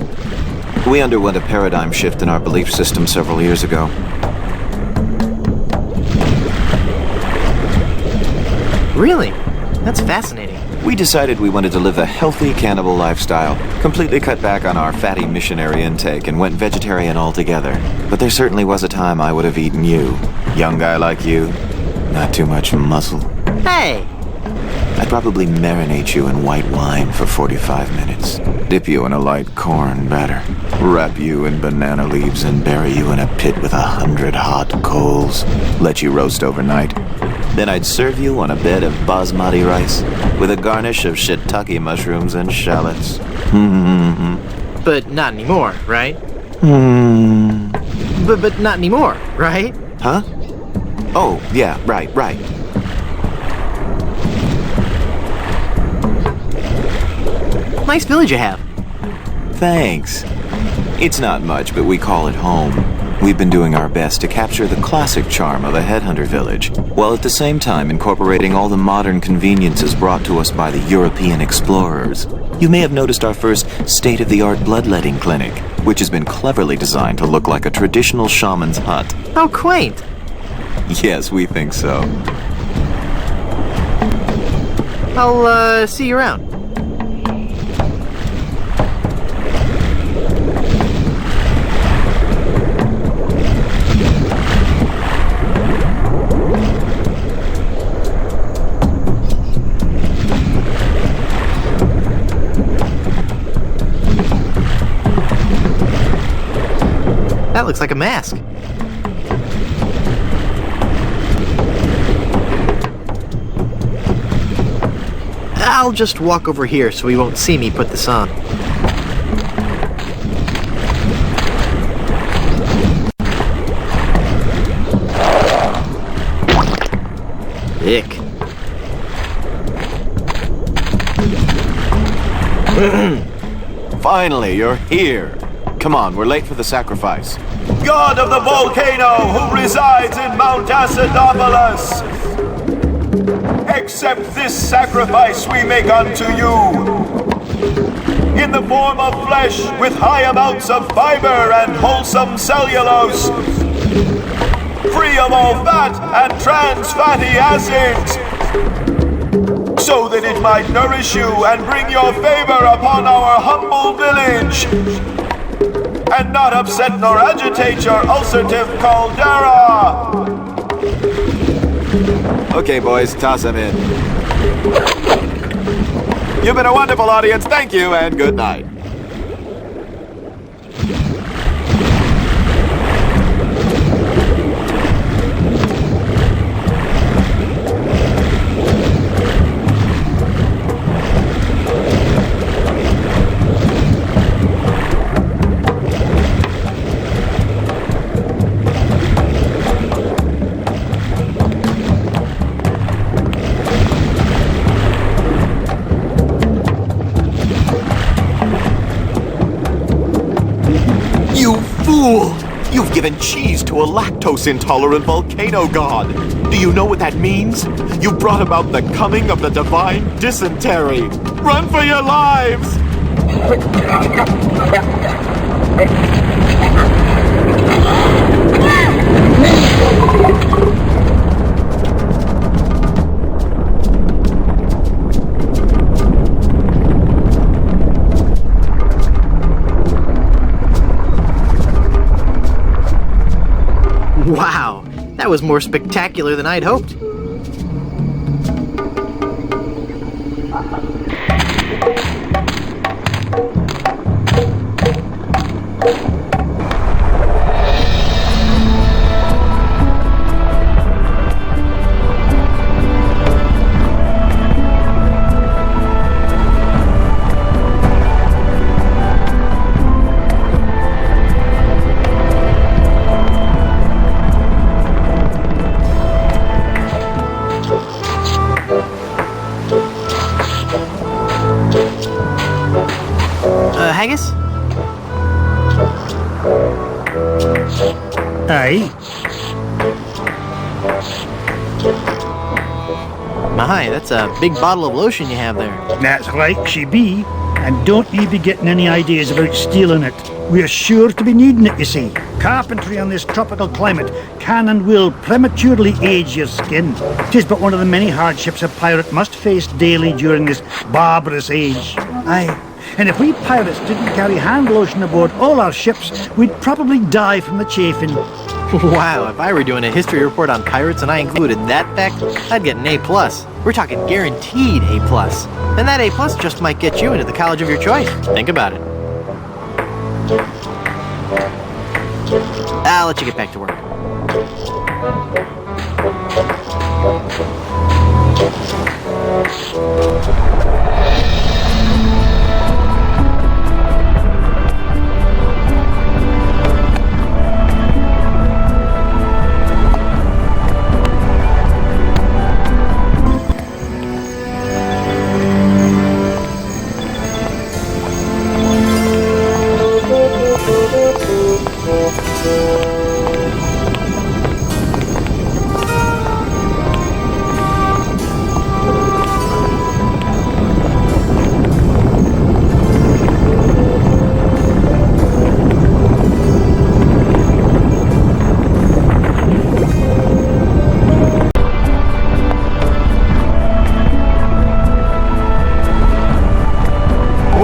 S11: We underwent a paradigm shift in our belief system several years ago.
S2: Really? That's fascinating.
S11: We decided we wanted to live a healthy cannibal lifestyle, completely cut back on our fatty missionary intake, and went vegetarian altogether. But there certainly was a time I would have eaten you. Young guy like you, not too much muscle.
S2: Hey!
S11: I'd probably marinate you in white wine for 45 minutes. Dip you in a light corn batter. Wrap you in banana leaves and bury you in a pit with 100 hot coals. Let you roast overnight. Then I'd serve you on a bed of basmati rice with a garnish of shiitake mushrooms and shallots.
S2: But not anymore, right? But not anymore, right?
S11: Huh? Oh, yeah, right.
S2: Nice village you have.
S11: Thanks. It's not much, but we call it home. We've been doing our best to capture the classic charm of a headhunter village, while at the same time incorporating all the modern conveniences brought to us by the European explorers. You may have noticed our first state-of-the-art bloodletting clinic, which has been cleverly designed to look like a traditional shaman's hut.
S2: How quaint.
S11: Yes, we think so.
S2: I'll, see you around. That looks like a mask. I'll just walk over here so he won't see me put this on. Ick.
S11: Finally, you're here. Come on, we're late for the sacrifice.
S12: God of the volcano who resides in Mount Acidopolis, accept this sacrifice we make unto you. In the form of flesh with high amounts of fiber and wholesome cellulose, free of all fat and trans fatty acids, so that it might nourish you and bring your favor upon our humble village, and not upset nor agitate your ulcerative caldera.
S11: Okay, boys, toss him in. You've been a wonderful audience. Thank you, and good night.
S13: You've given cheese to a lactose-intolerant volcano god. Do you know what that means? You brought about the coming of the divine dysentery. Run for your lives!
S2: was more spectacular than I'd hoped. Haggis?
S14: Aye.
S2: My, that's a big bottle of lotion you have there.
S14: That's right, she be. And don't ye be getting any ideas about stealing it. We're sure to be needing it, you see. Carpentry on this tropical climate can and will prematurely age your skin. 'Tis but one of the many hardships a pirate must face daily during this barbarous age. Aye. And if we pirates didn't carry hand lotion aboard all our ships, we'd probably die from the chafing.
S2: Wow, if I were doing a history report on pirates and I included that fact, I'd get an A+. We're talking guaranteed A+. And that A+ just might get you into the college of your choice. Think about it. I'll let you get back to work.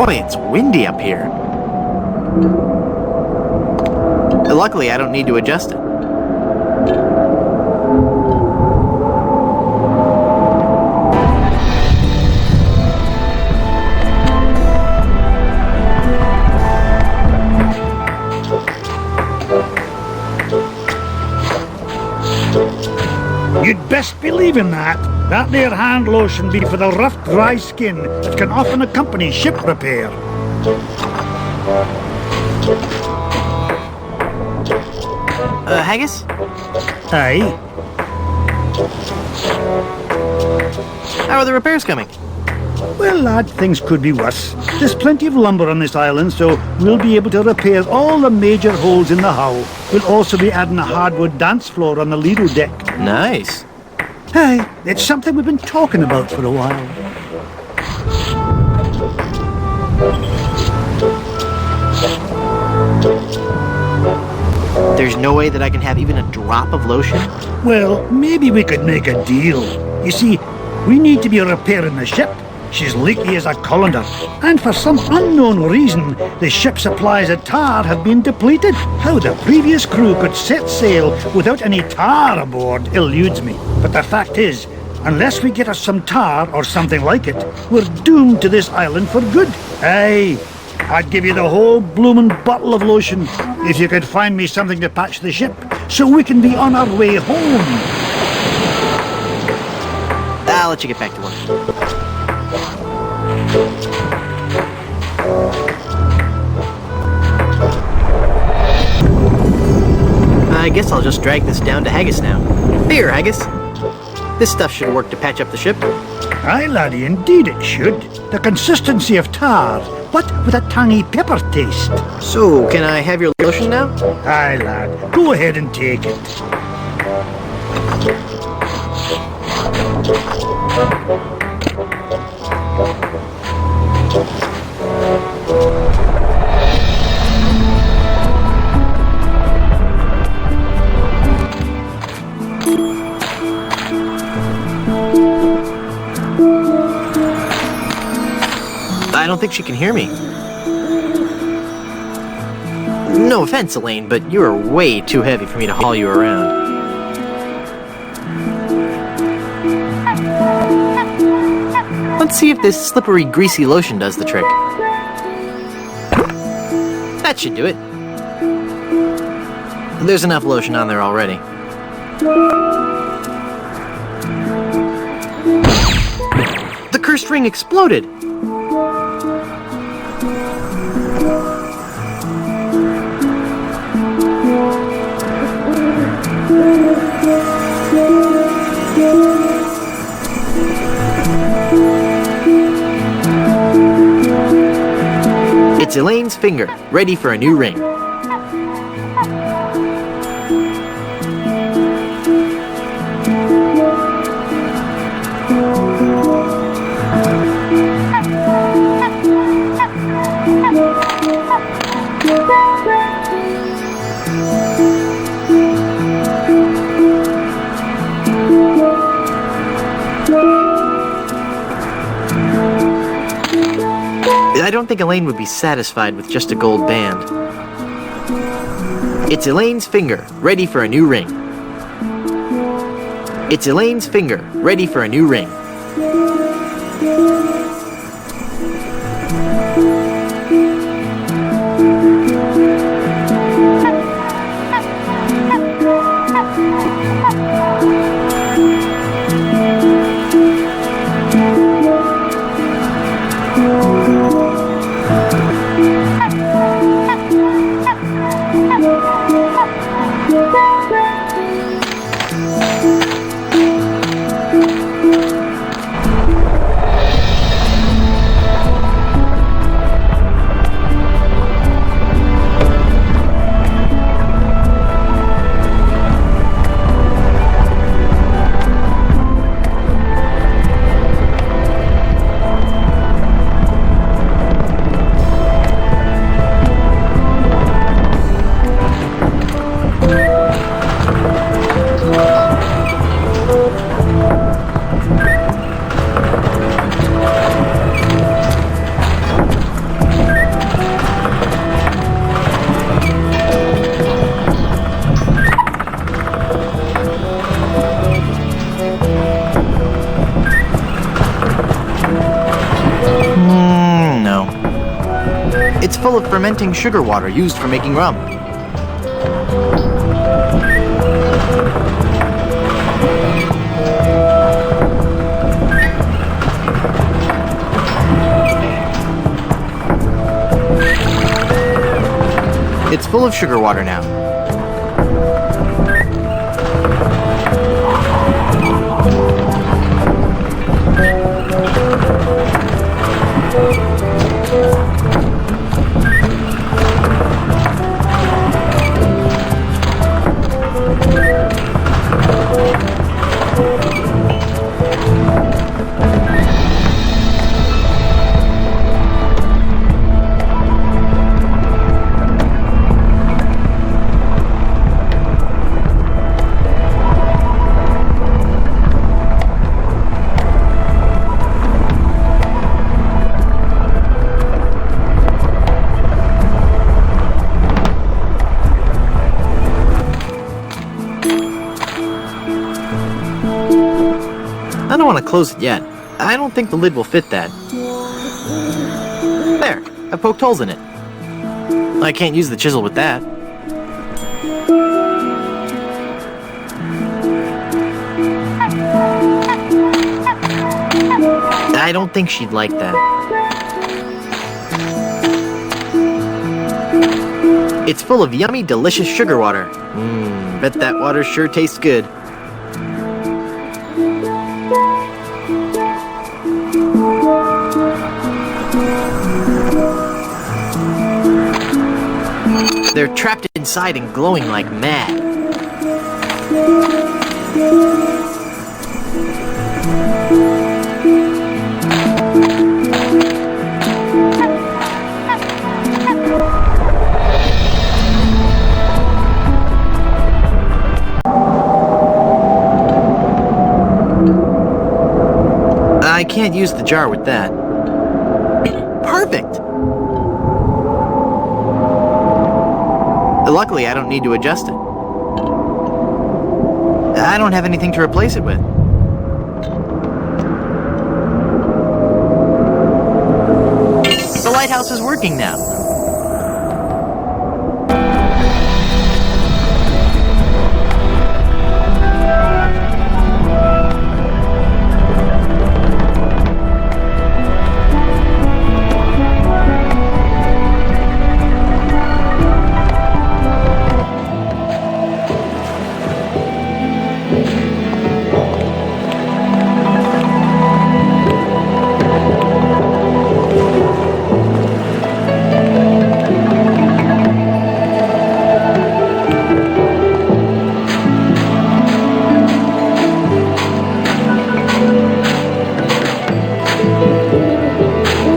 S2: Boy, it's windy up here. Luckily, I don't need to adjust it.
S14: You'd best believe in that. That there hand lotion be for the rough, dry skin that can often accompany ship repair.
S2: Haggis?
S14: Aye.
S2: How are the repairs coming?
S14: Well, lad, things could be worse. There's plenty of lumber on this island, so we'll be able to repair all the major holes in the hull. We'll also be adding a hardwood dance floor on the Lido deck.
S2: Nice.
S14: Hey, it's something we've been talking about for a while.
S2: There's no way that I can have even a drop of lotion?
S14: Well, maybe we could make a deal. You see, we need to be repairing the ship. She's leaky as a colander. And for some unknown reason, the ship's supplies of tar have been depleted. How the previous crew could set sail without any tar aboard eludes me. But the fact is, unless we get us some tar or something like it, we're doomed to this island for good. Aye, I'd give you the whole bloomin' bottle of lotion if you could find me something to patch the ship so we can be on our way home.
S2: I'll let you get back to work. I guess I'll just drag this down to Haggis now. Here, Haggis. This stuff should work to patch up the ship.
S14: Aye, laddie, indeed it should. The consistency of tar, but with a tangy pepper taste.
S2: So, can I have your lotion now?
S14: Aye, lad. Go ahead and take it.
S2: I don't think she can hear me. No offense, Elaine, but you are way too heavy for me to haul you around. Let's see if this slippery, greasy lotion does the trick. That should do it. There's enough lotion on there already. The cursed ring exploded! It's Elaine's finger, ready for a new ring. I don't think Elaine would be satisfied with just a gold band. It's Elaine's finger, ready for a new ring. It's Elaine's finger, ready for a new ring. It's full of fermenting sugar water used for making rum. It's full of sugar water now. I don't want to close it yet. I don't think the lid will fit that. There, I poked holes in it. I can't use the chisel with that. I don't think she'd like that. It's full of yummy, delicious sugar water. Bet that water sure tastes good. They're trapped inside and glowing like mad. I can't use the jar with that. Perfect! Luckily, I don't need to adjust it. I don't have anything to replace it with. lighthouse is working now.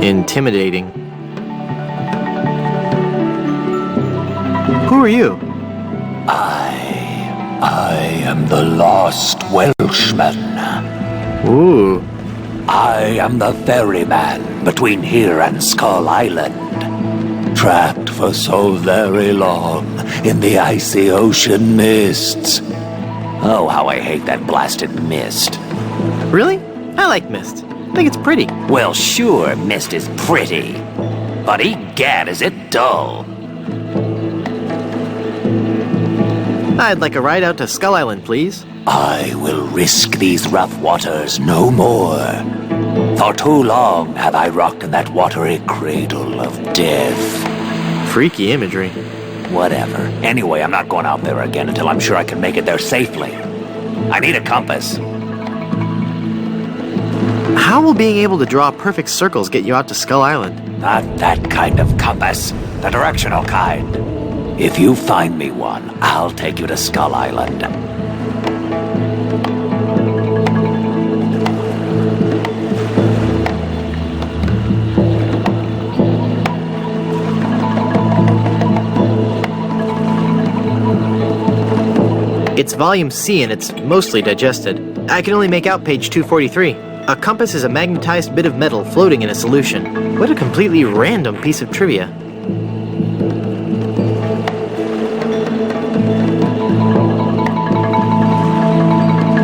S2: Intimidating. Who are you?
S9: I am the lost Welshman.
S2: Ooh.
S9: I am the ferryman between here and Skull Island. Trapped for so very long in the icy ocean mists. Oh, how I hate that blasted mist.
S2: Really? I like mist. I think it's pretty.
S9: Well, sure, mist is pretty. But egad, is it dull.
S2: I'd like a ride out to Skull Island, please.
S9: I will risk these rough waters no more. For too long have I rocked in that watery cradle of death.
S2: Freaky imagery.
S9: Whatever. Anyway, I'm not going out there again until I'm sure I can make it there safely. I need a compass.
S2: How will being able to draw perfect circles get you out to Skull Island?
S9: Not that kind of compass. The directional kind. If you find me one, I'll take you to Skull Island.
S2: It's volume C and it's mostly digested. I can only make out page 243. A compass is a magnetized bit of metal floating in a solution. What a completely random piece of trivia.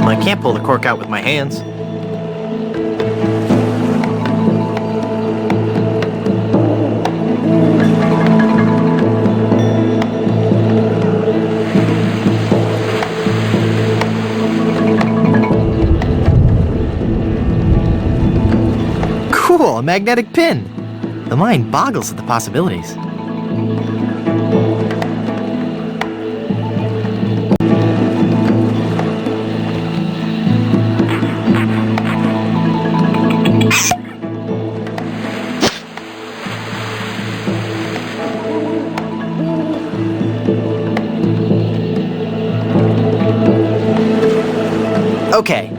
S2: I can't pull the cork out with my hands. Cool, a magnetic pin. The mind boggles at the possibilities. Okay.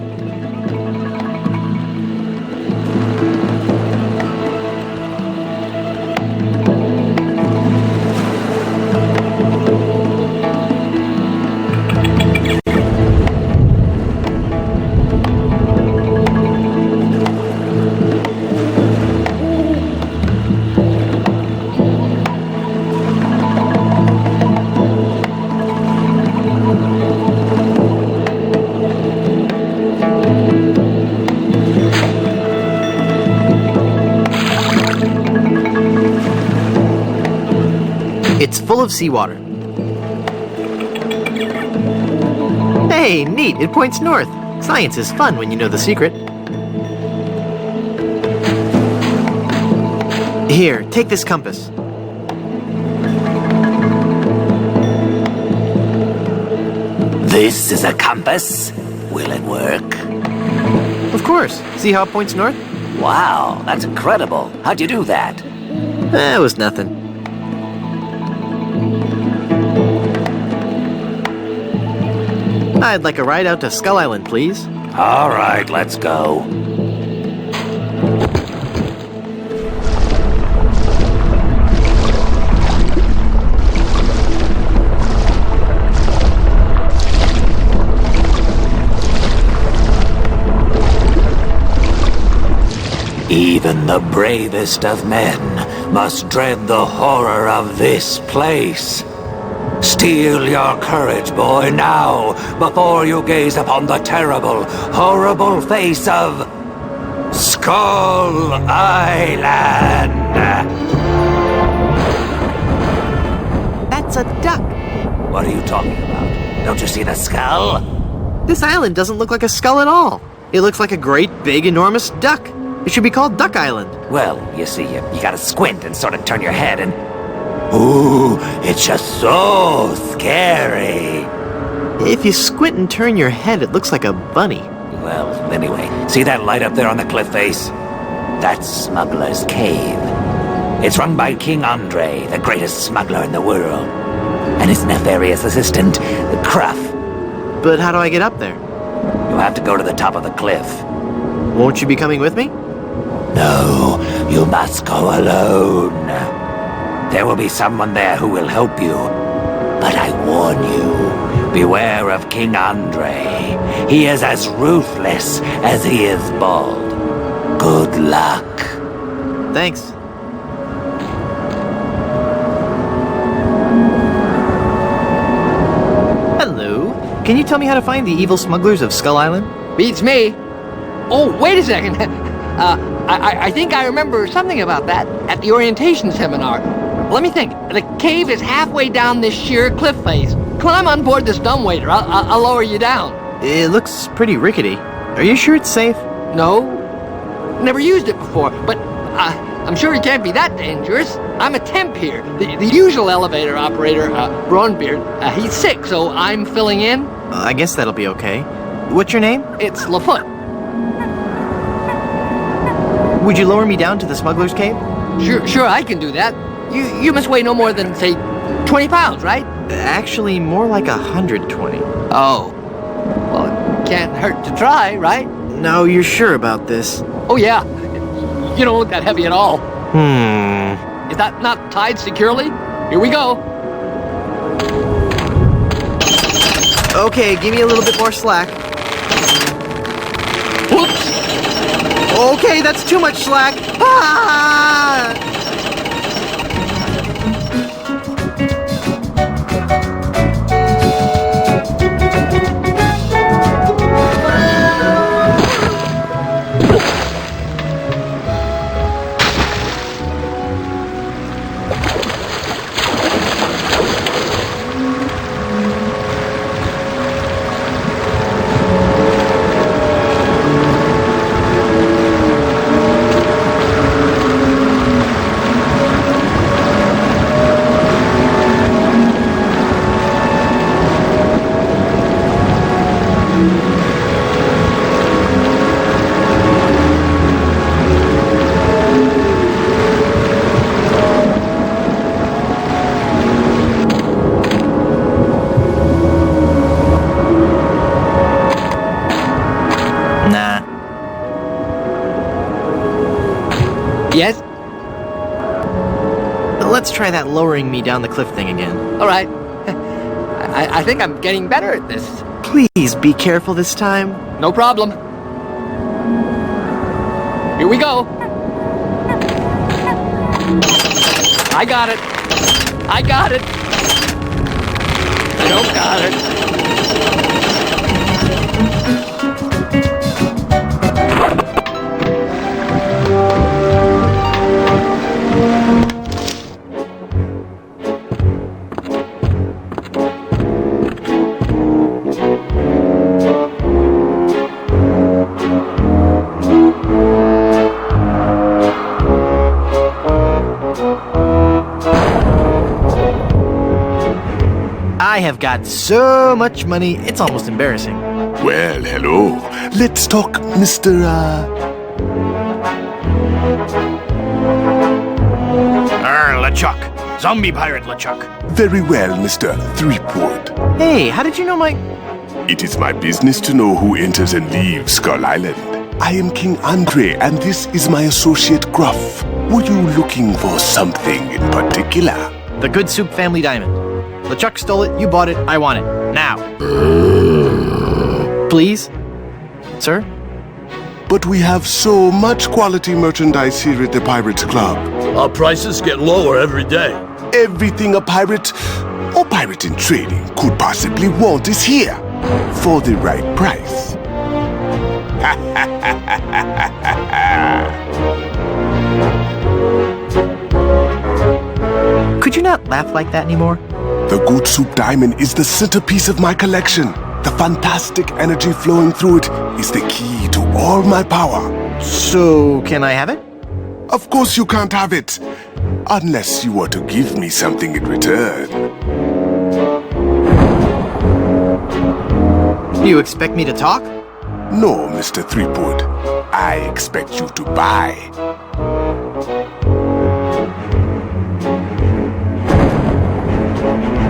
S2: It's full of seawater. Hey, neat, it points north. Science is fun when you know the secret. Here, take this compass.
S9: This is a compass? Will it work?
S2: Of course. See how it points north?
S9: Wow, that's incredible. How'd you do that?
S2: It was nothing. I'd like a ride out to Skull Island, please.
S9: All right, let's go. Even the bravest of men must dread the horror of this place. Steel your courage, boy, now, before you gaze upon the terrible, horrible face of Skull Island.
S2: a duck.
S9: What are you talking about? Don't you see the skull?
S2: This island doesn't look like a skull at all. It looks like a great, big, enormous duck. It should be called Duck Island.
S9: Well, you see, you gotta squint and sort of turn your head and... Ooh, it's just so scary.
S2: If you squint and turn your head, it looks like a bunny.
S9: Well, anyway, see that light up there on the cliff face? That's Smuggler's Cave. It's run by King Andre, the greatest smuggler in the world. And his nefarious assistant, Cruff.
S2: But how do I get up there?
S9: You'll have to go to the top of the cliff.
S2: Won't you be coming with me?
S9: No, you must go alone. There will be someone there who will help you. But I warn you, beware of King Andre. He is as ruthless as he is bald. Good luck.
S2: Thanks. Hello. Can you tell me how to find the evil smugglers of Skull Island?
S15: Beats me. Oh, wait a second. I think I remember something about that at the orientation seminar. Let me think. The cave is halfway down this sheer cliff face. Climb on board this dumbwaiter. I'll lower you down.
S2: It looks pretty rickety. Are you sure it's safe?
S15: No. Never used it before, but I'm sure it can't be that dangerous. I'm a temp here. The usual elevator operator, Braunbeard, he's sick, so I'm filling in.
S2: I guess that'll be okay. What's your name?
S15: It's Lafoot.
S2: Would you lower me down to the smuggler's cave?
S15: Sure, I can do that. You must weigh no more than, say, 20 pounds, right?
S2: Actually, more like 120.
S15: Oh. Well, it can't hurt to try, right?
S2: No, you're sure about this?
S15: Oh, yeah. You don't look that heavy at all.
S2: Hmm.
S15: Is that not tied securely? Here we go.
S2: Okay, give me a little bit more slack.
S15: Whoops!
S2: Okay, that's too much slack. Ah!
S15: Yes?
S2: Let's try that lowering me down the cliff thing again.
S15: All right. I think I'm getting better at this.
S2: Please be careful this time.
S15: No problem. Here we go. I got it. I got it. I don't got it.
S2: I have got so much money, it's almost embarrassing.
S16: Well, hello. Let's talk, Mr.
S6: LeChuck. Zombie pirate LeChuck.
S16: Very well, Mr. Threepwood.
S2: Hey, how did you know my...
S16: It is my business to know who enters and leaves Skull Island. I am King Andre, and this is my associate Gruff. Were you looking for something in particular?
S2: The Good Soup family diamond. LeChuck stole it, you bought it, I want it. Now. Please? Sir?
S16: But we have so much quality merchandise here at the Pirates Club.
S17: Our prices get lower every day.
S16: Everything a pirate or pirate in training could possibly want is here. For the right price.
S2: Could you not laugh like that anymore?
S16: The Good Soup Diamond is the centerpiece of my collection. The fantastic energy flowing through it is the key to all my power.
S2: So, can I have it?
S16: Of course you can't have it. Unless you were to give me something in return.
S2: Do you expect me to talk?
S16: No, Mr. Threepwood. I expect you to buy.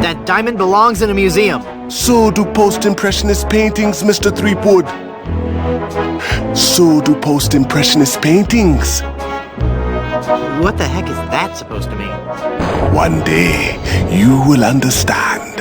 S2: That diamond belongs in a museum.
S16: So do post-impressionist paintings, Mr. Threepwood. So do post-impressionist paintings.
S2: What the heck is that supposed to mean?
S16: One day, you will understand.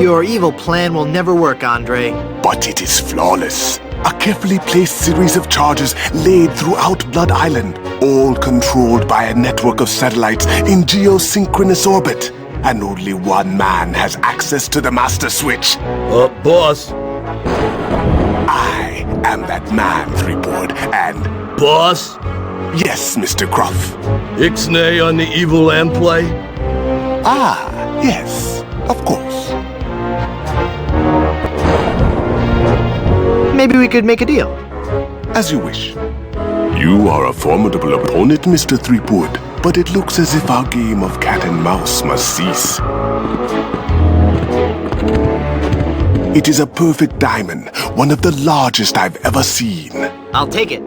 S2: Your evil plan will never work, Andre.
S16: But it is flawless. A carefully placed series of charges laid throughout Blood Island, all controlled by a network of satellites in geosynchronous orbit. And only one man has access to the master switch.
S17: Boss.
S16: I am that man, Threepwood, and...
S17: Boss?
S16: Yes, Mr. Gruff.
S17: Ixnay on the evil and play?
S16: Ah, yes, of course.
S2: Maybe we could make a deal.
S16: As you wish. You are a formidable opponent, Mr. Threepwood, but it looks as if our game of cat and mouse must cease. It is a perfect diamond, one of the largest I've ever seen.
S2: I'll take it.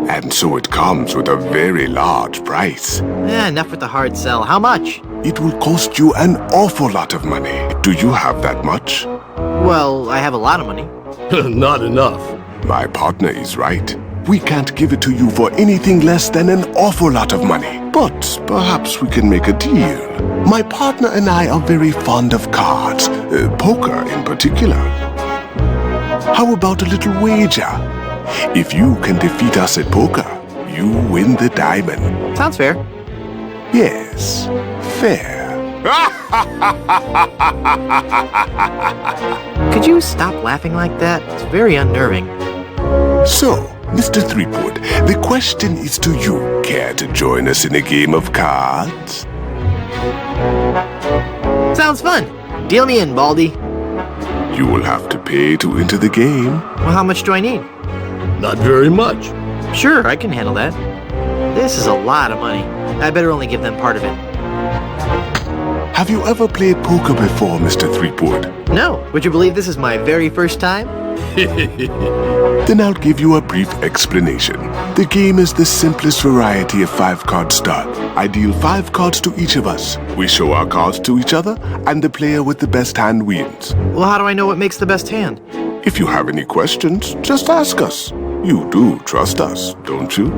S16: And so it comes with a very large price.
S2: Enough with the hard sell. How much?
S16: It will cost you an awful lot of money. Do you have that much?
S2: Well, I have a lot of money.
S17: Not enough.
S16: My partner is right. We can't give it to you for anything less than an awful lot of money. But perhaps we can make a deal. My partner and I are very fond of cards, poker in particular. How about a little wager? If you can defeat us at poker, you win the diamond.
S2: Sounds fair.
S16: Yes, fair.
S2: Could you stop laughing like that? It's very unnerving.
S16: So, Mr. Threepwood, the question is to you. Care to join us in a game of cards?
S2: Sounds fun. Deal me in, Baldy.
S16: You will have to pay to enter the game.
S2: Well, how much do I need?
S17: Not very much.
S2: Sure, I can handle that. This is a lot of money. I better only give them part of it.
S16: Have you ever played poker before, Mr. Threepwood?
S2: No. Would you believe this is my very first time?
S16: Then I'll give you a brief explanation. The game is the simplest variety of 5-card stud. I deal 5 cards to each of us. We show our cards to each other, and the player with the best hand wins.
S2: Well, how do I know what makes the best hand?
S16: If you have any questions, just ask us. You do trust us, don't you?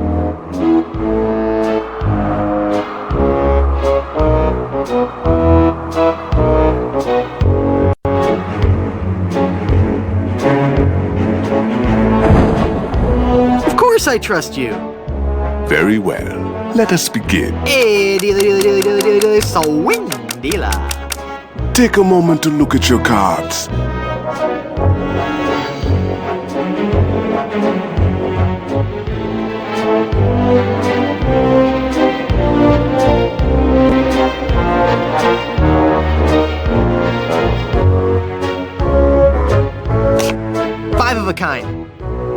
S2: Of course I trust you.
S16: Very well. Let us begin.
S2: Hey, dealer, swing, dealer.
S16: Take a moment to look at your cards.
S2: Five of a kind.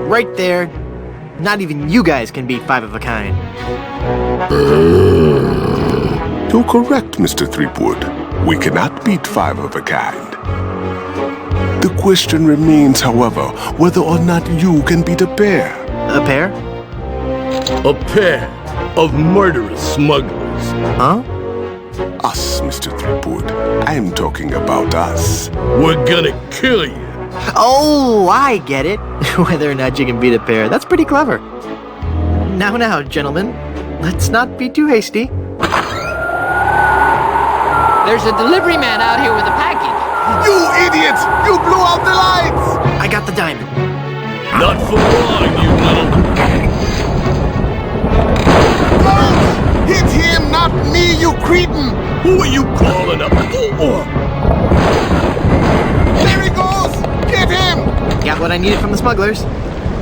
S2: Right there. Not even you guys can beat 5 of a kind.
S16: You're correct, Mr. Threepwood. We cannot beat 5 of a kind. The question remains, however, whether or not you can beat a pair.
S2: A pair?
S17: A pair of murderous smugglers.
S2: Huh?
S16: Us, Mr. Threepwood. I'm talking about us.
S17: We're gonna kill you.
S2: Oh, I get it. Whether or not you can beat a pair. That's pretty clever. Now, gentlemen. Let's not be too hasty.
S15: There's a delivery man out here with a package.
S16: You idiots! You blew out the lights!
S2: I got the diamond.
S17: Not for long, you little...
S16: Hit him, not me, you cretin!
S17: Who are you calling up?
S16: There he goes! Get him!
S2: Got what I needed from the smugglers.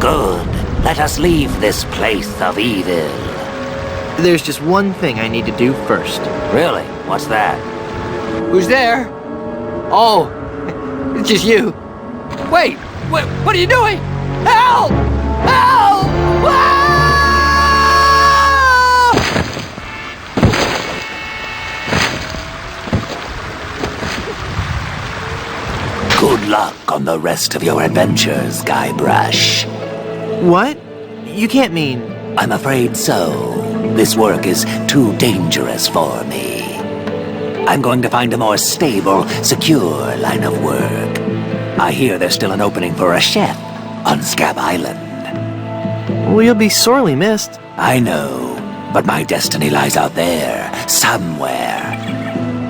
S9: Good. Let us leave this place of evil.
S2: There's just one thing I need to do first.
S18: Really? What's that?
S15: Who's there? Oh, it's just you. Wait, what are you doing? Help! Help! Ah!
S18: Good luck on the rest of your adventures, Guybrush.
S2: What? You can't mean...
S18: I'm afraid so. This work is too dangerous for me. I'm going to find a more stable, secure line of work. I hear there's still an opening for a chef on Scab Island.
S2: Well, you'll be sorely missed.
S18: I know, but my destiny lies out there, somewhere.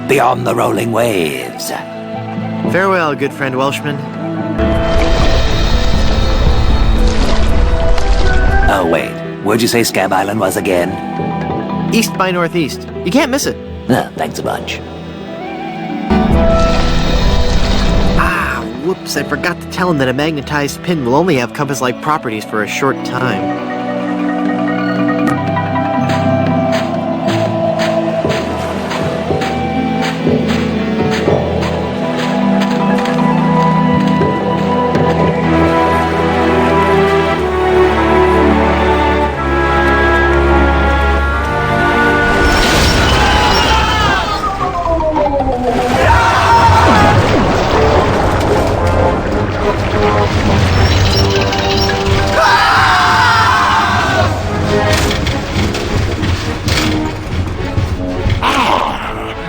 S18: Beyond the rolling waves.
S2: Farewell, good friend Welshman.
S18: Oh, wait. Where'd you say Scab Island was again?
S2: East by northeast. You can't miss it.
S18: Thanks a bunch.
S2: Whoops, I forgot to tell him that a magnetized pin will only have compass-like properties for a short time.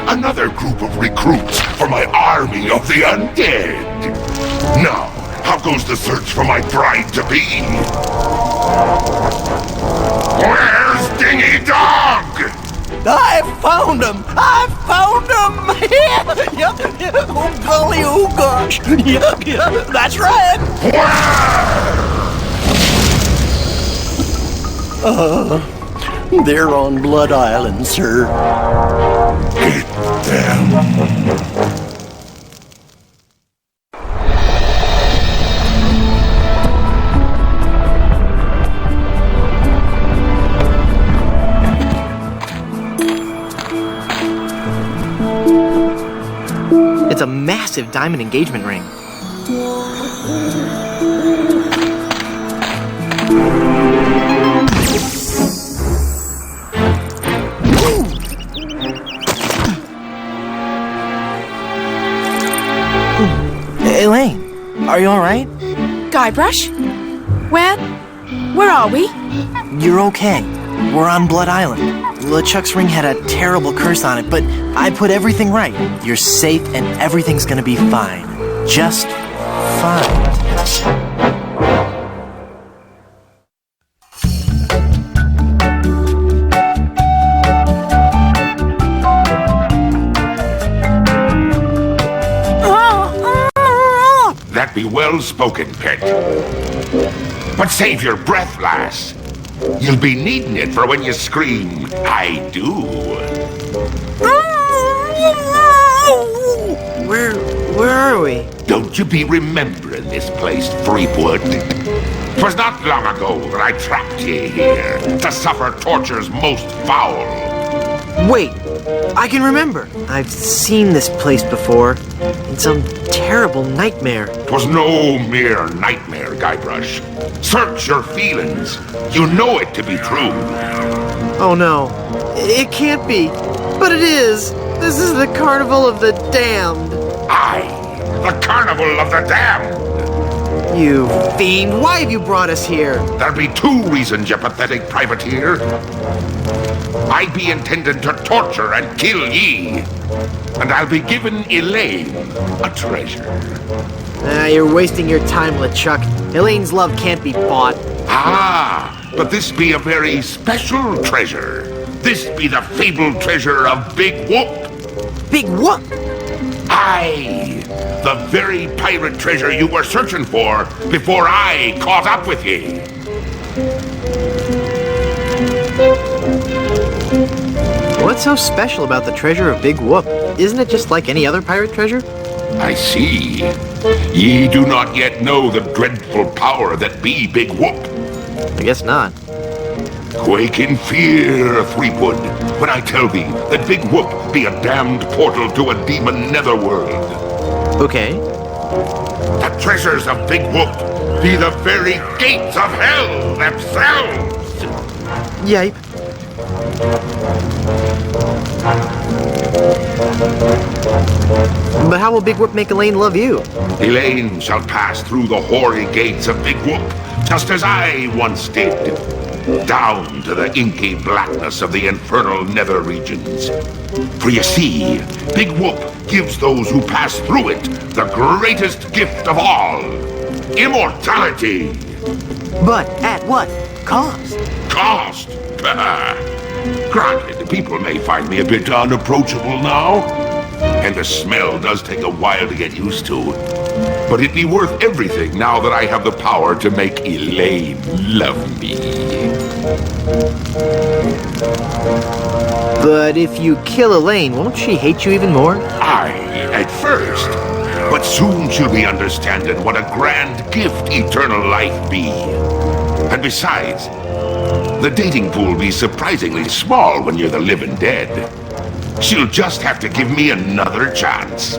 S9: Another group of recruits for my army of the undead. Now, how goes the search for my bride-to-be? Where's Dingy Dog?
S10: I found him! I found him! Oh, golly, oh, gosh. Yeah, that's right. They're on Blood Island, sir.
S9: Get them.
S2: It's a massive diamond engagement ring. Elaine, are you all right?
S19: Guybrush? Where are we?
S2: You're okay. We're on Blood Island. LeChuck's ring had a terrible curse on it, but I put everything right. You're safe and everything's gonna be fine. Just fine.
S9: That be well spoken, pet. But save your breath, lass. You'll be needing it for when you scream, I do.
S2: Where are we?
S9: Don't you be remembering this place, Freepwood? 'Twas not long ago that I trapped ye here to suffer tortures most foul.
S2: Wait, I can remember. I've seen this place before. In some terrible nightmare.
S9: 'Twas no mere nightmare, Guybrush. Search your feelings. You know it to be true.
S2: Oh no, it can't be. But it is. This is the Carnival of the Damned.
S9: Aye, the Carnival of the Damned.
S2: You fiend, why have you brought us here?
S9: There be two reasons, you pathetic privateer. I be intending to torture and kill ye. And I'll be giving Elaine a treasure.
S2: You're wasting your time, LeChuck. Elaine's love can't be bought.
S9: Ah, but this be a very special treasure. This be the fabled treasure of Big Whoop.
S2: Big Whoop?
S9: Aye, the very pirate treasure you were searching for before I caught up with ye.
S2: What's so special about the treasure of Big Whoop? Isn't it just like any other pirate treasure?
S9: I see. Ye do not yet know the dreadful power that be Big Whoop.
S2: I guess not.
S20: Quake in fear, Threepwood, when I tell thee that Big Whoop be a damned portal to a demon netherworld.
S2: Okay.
S20: The treasures of Big Whoop be the very gates of hell themselves!
S2: Yipe. But how will Big Whoop make Elaine love you?
S20: Elaine shall pass through the hoary gates of Big Whoop, just as I once did. Down to the inky blackness of the infernal nether regions. For you see, Big Whoop gives those who pass through it the greatest gift of all. Immortality!
S2: But at what cost?
S20: Cost? Granted, people may find me a bit unapproachable now, and the smell does take a while to get used to. But it'd be worth everything now that I have the power to make Elaine love me.
S2: But if you kill Elaine, won't she hate you even more?
S20: Aye, at first. But soon she'll be understanding what a grand gift eternal life be. And besides, the dating pool be surprisingly small when you're the living dead. She'll just have to give me another chance.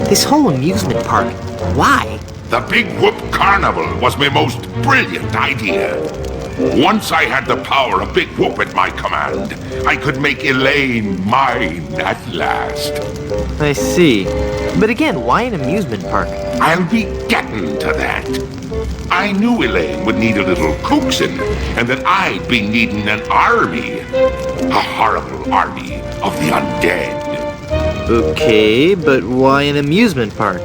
S2: This whole amusement park, why?
S20: The Big Whoop Carnival was my most brilliant idea. Once I had the power of Big Whoop at my command, I could make Elaine mine at last.
S2: I see. But again, why an amusement park?
S20: I'll be getting to that. I knew Elaine would need a little coaxing, and that I'd be needing an army. A horrible army of the undead.
S2: Okay, but why an amusement park?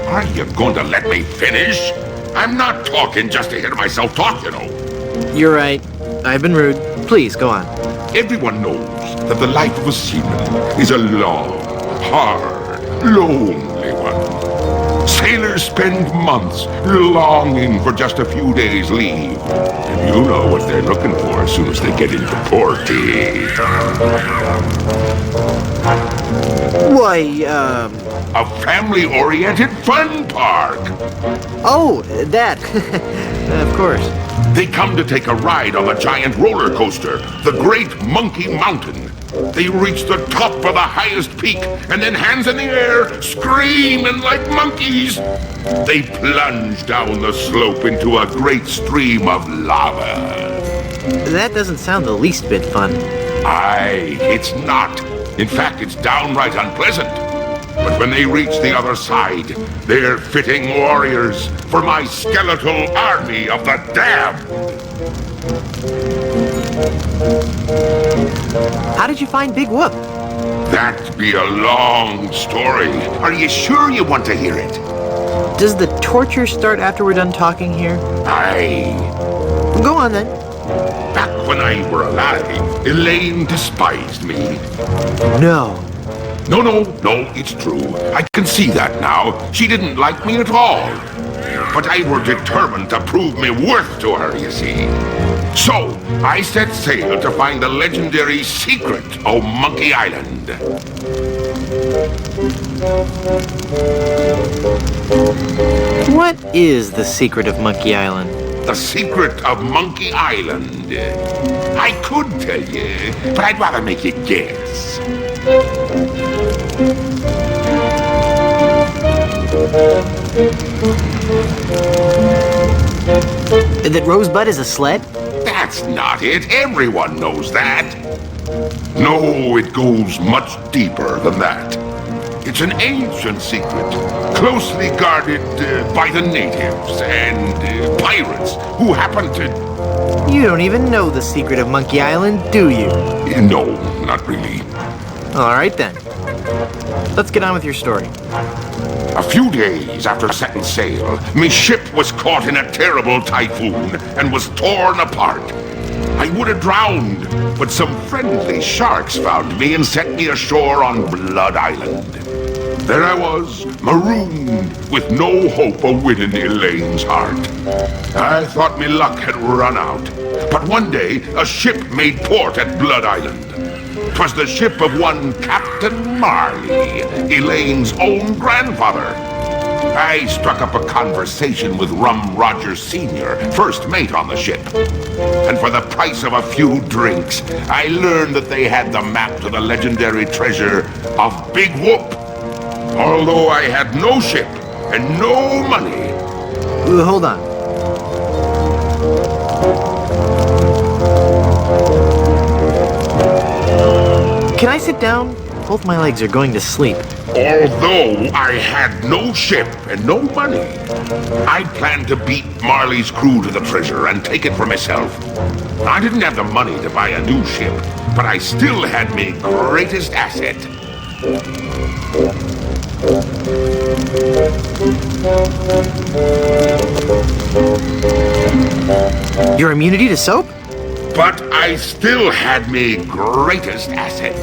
S20: Are you going to let me finish? I'm not talking just to hear myself talk, you know.
S2: You're right. I've been rude. Please, go on.
S20: Everyone knows that the life of a seaman is a long, hard, lonely one. Sailors spend months longing for just a few days' leave. And you know what they're looking for as soon as they get into port.
S2: Why,
S20: A family-oriented fun park!
S2: Oh, that. Of course.
S20: They come to take a ride on the giant roller coaster, the Great Monkey Mountain. They reach the top of the highest peak, and then hands in the air, screaming like monkeys. They plunge down the slope into a great stream of lava.
S2: That doesn't sound the least bit fun.
S20: Aye, it's not. In fact, it's downright unpleasant. But when they reach the other side, they're fitting warriors for my skeletal army of the damned.
S2: How did you find Big Whoop?
S20: That'd be a long story. Are you sure you want to hear it?
S2: Does the torture start after we're done talking here?
S20: Aye.
S2: Go on then.
S20: Back when I were alive, Elaine despised me.
S2: No.
S20: No, it's true. I can see that now. She didn't like me at all. But I were determined to prove me worth to her, you see. So, I set sail to find the legendary secret of Monkey Island.
S2: What is the secret of Monkey Island?
S20: The secret of Monkey Island. I could tell you, but I'd rather make you guess.
S2: That Rosebud is a sled?
S20: That's not it. Everyone knows that. No, it goes much deeper than that. It's an ancient secret, closely guarded by the natives and pirates who happen to...
S2: You don't even know the secret of Monkey Island, do you?
S20: No, not really.
S2: All right then. Let's get on with your story.
S20: A few days after setting sail, my ship was caught in a terrible typhoon and was torn apart. I would have drowned, but some friendly sharks found me and set me ashore on Blood Island. There I was, marooned, with no hope of winning Elaine's heart. I thought my luck had run out, but one day a ship made port at Blood Island. 'Twas the ship of one Captain Marley, Elaine's own grandfather. I struck up a conversation with Rum Roger Sr., first mate on the ship. And for the price of a few drinks, I learned that they had the map to the legendary treasure of Big Whoop. Although I had no ship and no money.
S2: Hold on. Can I sit down? Both my legs are going to sleep.
S20: Although I had no ship and no money, I planned to beat Marley's crew to the treasure and take it for myself. I didn't have the money to buy a new ship, but I still had my greatest asset.
S2: Your immunity to soap?
S20: But I still had my greatest asset.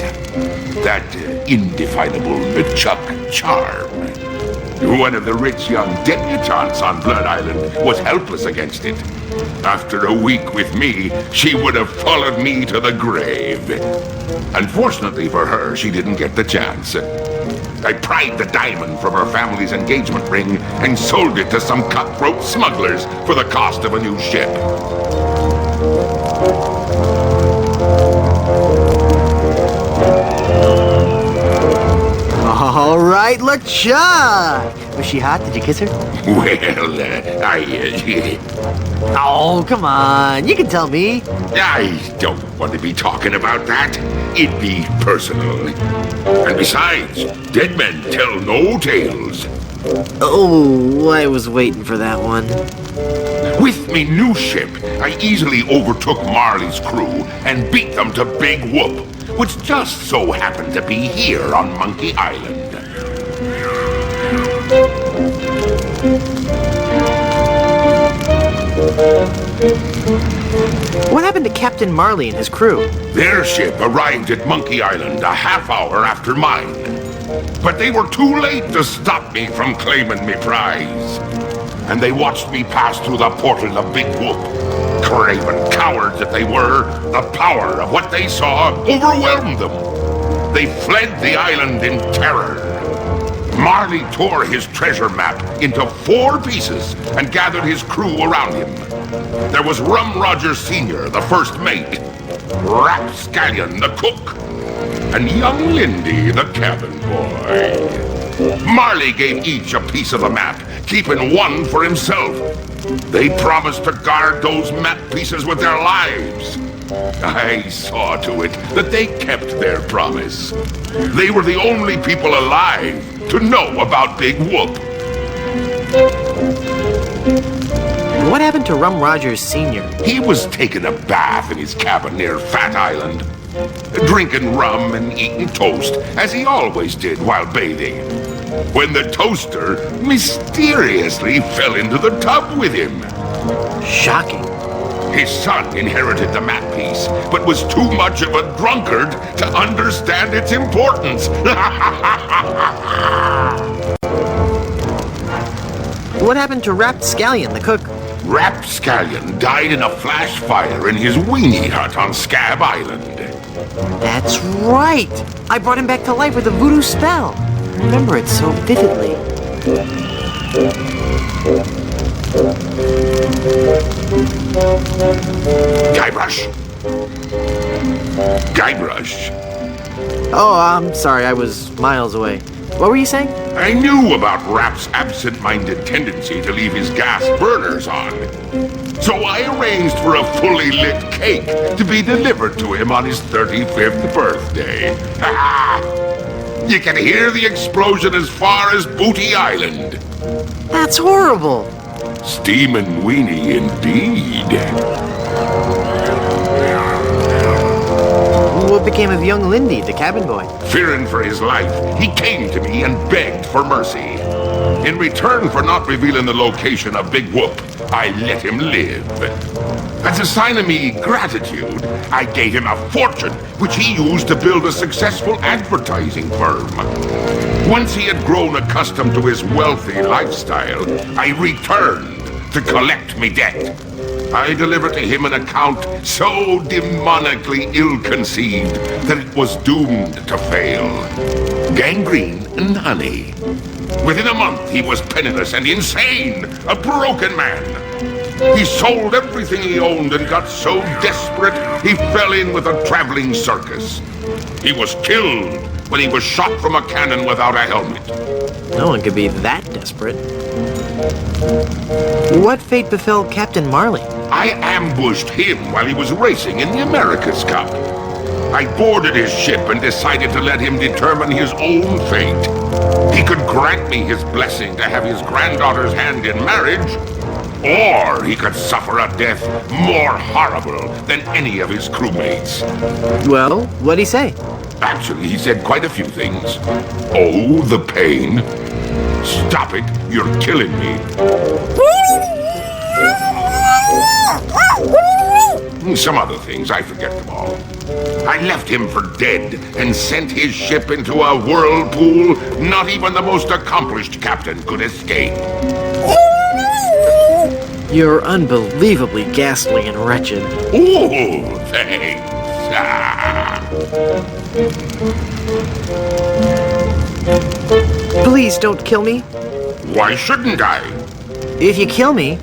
S20: That indefinable LeChuck charm. One of the rich young debutantes on Blood Island was helpless against it. After a week with me, she would have followed me to the grave. Unfortunately for her, she didn't get the chance. I pried the diamond from her family's engagement ring and sold it to some cutthroat smugglers for the cost of a new ship.
S2: All right, LeChuck! Was she hot? Did you kiss her? Oh, come on. You can tell me.
S20: I don't want to be talking about that. It'd be personal. And besides, dead men tell no tales.
S2: Oh, I was waiting for that one.
S20: With me new ship, I easily overtook Marley's crew and beat them to Big Whoop, which just so happened to be here on Monkey Island.
S2: What happened to Captain Marley and his crew?
S20: Their ship arrived at Monkey Island a half hour after mine. But they were too late to stop me from claiming me prize. And they watched me pass through the portal of Big Whoop. Craven cowards that they were, the power of what they saw overwhelmed them. They fled the island in terror. Marley tore his treasure map into 4 pieces and gathered his crew around him. There was Rum Roger Sr., the first mate, Rapscallion, the cook, and young Lindy, the cabin boy. Marley gave each a piece of the map, keeping one for himself. They promised to guard those map pieces with their lives. I saw to it that they kept their promise. They were the only people alive to know about Big Whoop.
S2: What happened to Rum Rogers Sr.?
S20: He was taking a bath in his cabin near Fat Island, drinking rum and eating toast, as he always did while bathing, when the toaster mysteriously fell into the tub with him.
S2: Shocking.
S20: His son inherited the map piece, but was too much of a drunkard to understand its importance.
S2: What happened to Rapscallion, the cook?
S20: Rapscallion died in a flash fire in his weenie hut on Scab Island.
S2: That's right! I brought him back to life with a voodoo spell. I remember it so vividly.
S20: Guybrush! Guybrush!
S2: Oh, I'm sorry, I was miles away. What were you saying?
S20: I knew about Rap's absent-minded tendency to leave his gas burners on. So I arranged for a fully lit cake to be delivered to him on his 35th birthday. You can hear the explosion as far as Booty Island.
S2: That's horrible.
S20: Steamin' weenie indeed.
S2: What became of young Lindy, the cabin boy?
S20: Fearing for his life, he came to me and begged for mercy. In return for not revealing the location of Big Whoop, I let him live. As a sign of me gratitude, I gave him a fortune, which he used to build a successful advertising firm. Once he had grown accustomed to his wealthy lifestyle, I returned to collect me debt. I delivered to him an account so demonically ill-conceived that it was doomed to fail. Gangrene and honey. Within a month, he was penniless and insane, a broken man. He sold everything he owned and got so desperate, he fell in with a traveling circus. He was killed when he was shot from a cannon without a helmet.
S2: No one could be that desperate. What fate befell Captain Marley?
S20: I ambushed him while he was racing in the America's Cup. I boarded his ship and decided to let him determine his own fate. He could grant me his blessing to have his granddaughter's hand in marriage, or he could suffer a death more horrible than any of his crewmates.
S2: Well, what'd he say?
S20: Actually, he said quite a few things. Oh, the pain. Stop it, you're killing me. Some other things, I forget them all. I left him for dead and sent his ship into a whirlpool not even the most accomplished captain could escape.
S2: You're unbelievably ghastly and wretched.
S20: Oh, thanks.
S2: Please don't kill me.
S20: Why shouldn't I?
S2: If you kill me...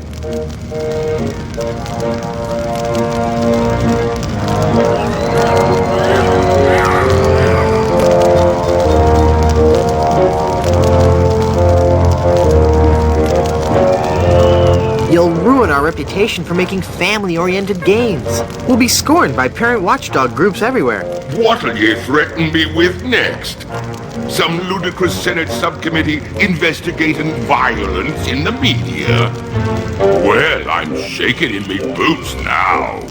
S2: you'll ruin our reputation for making family-oriented games. We'll be scorned by parent watchdog groups everywhere.
S20: What'll you threaten me with next? Some ludicrous Senate subcommittee investigating violence in the media? Well, I'm shaking in me boots now.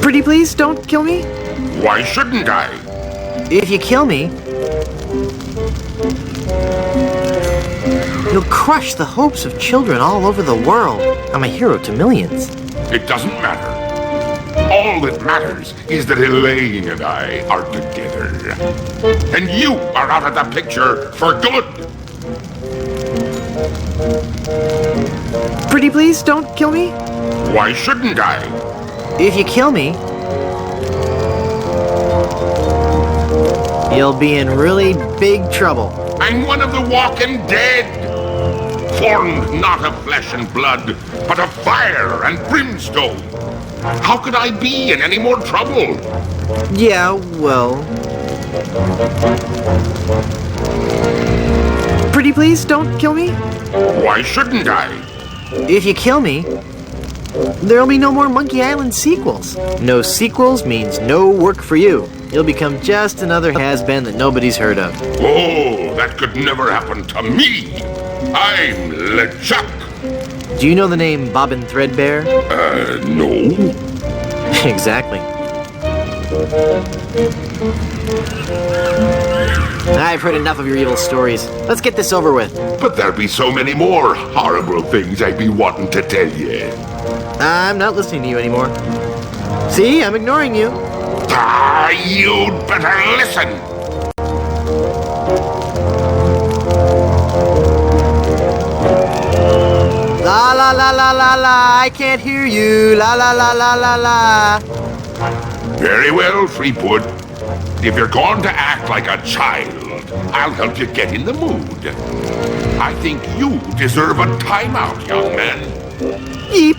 S2: Pretty please, don't kill me.
S20: Why shouldn't I?
S2: If you kill me, you'll crush the hopes of children all over the world. I'm a hero to millions.
S20: It doesn't matter. All that matters is that Elaine and I are together. And you are out of the picture for good.
S2: Pretty please, don't kill me.
S20: Why shouldn't I?
S2: If you kill me, you'll be in really big trouble.
S20: I'm one of the walking dead. Formed not of flesh and blood, but of fire and brimstone. How could I be in any more trouble?
S2: Yeah, well... Pretty please, don't kill me.
S20: Why shouldn't I?
S2: If you kill me, there'll be no more Monkey Island sequels. No sequels means no work for you. You'll become just another has-been that nobody's heard of.
S20: Oh, that could never happen to me. I'm LeChuck.
S2: Do you know the name Bobbin Threadbare?
S20: No.
S2: Exactly. I've heard enough of your evil stories. Let's get this over with.
S20: But there'll be so many more horrible things I'd be wanting to tell you.
S2: I'm not listening to you anymore. See, I'm ignoring you.
S20: Ah, you'd better listen.
S2: La la la la la la, I can't hear you. La la la la la la.
S20: Very well, Fleetwood. If you're going to act like a child, I'll help you get in the mood. I think you deserve a timeout, young man.
S2: Yeep.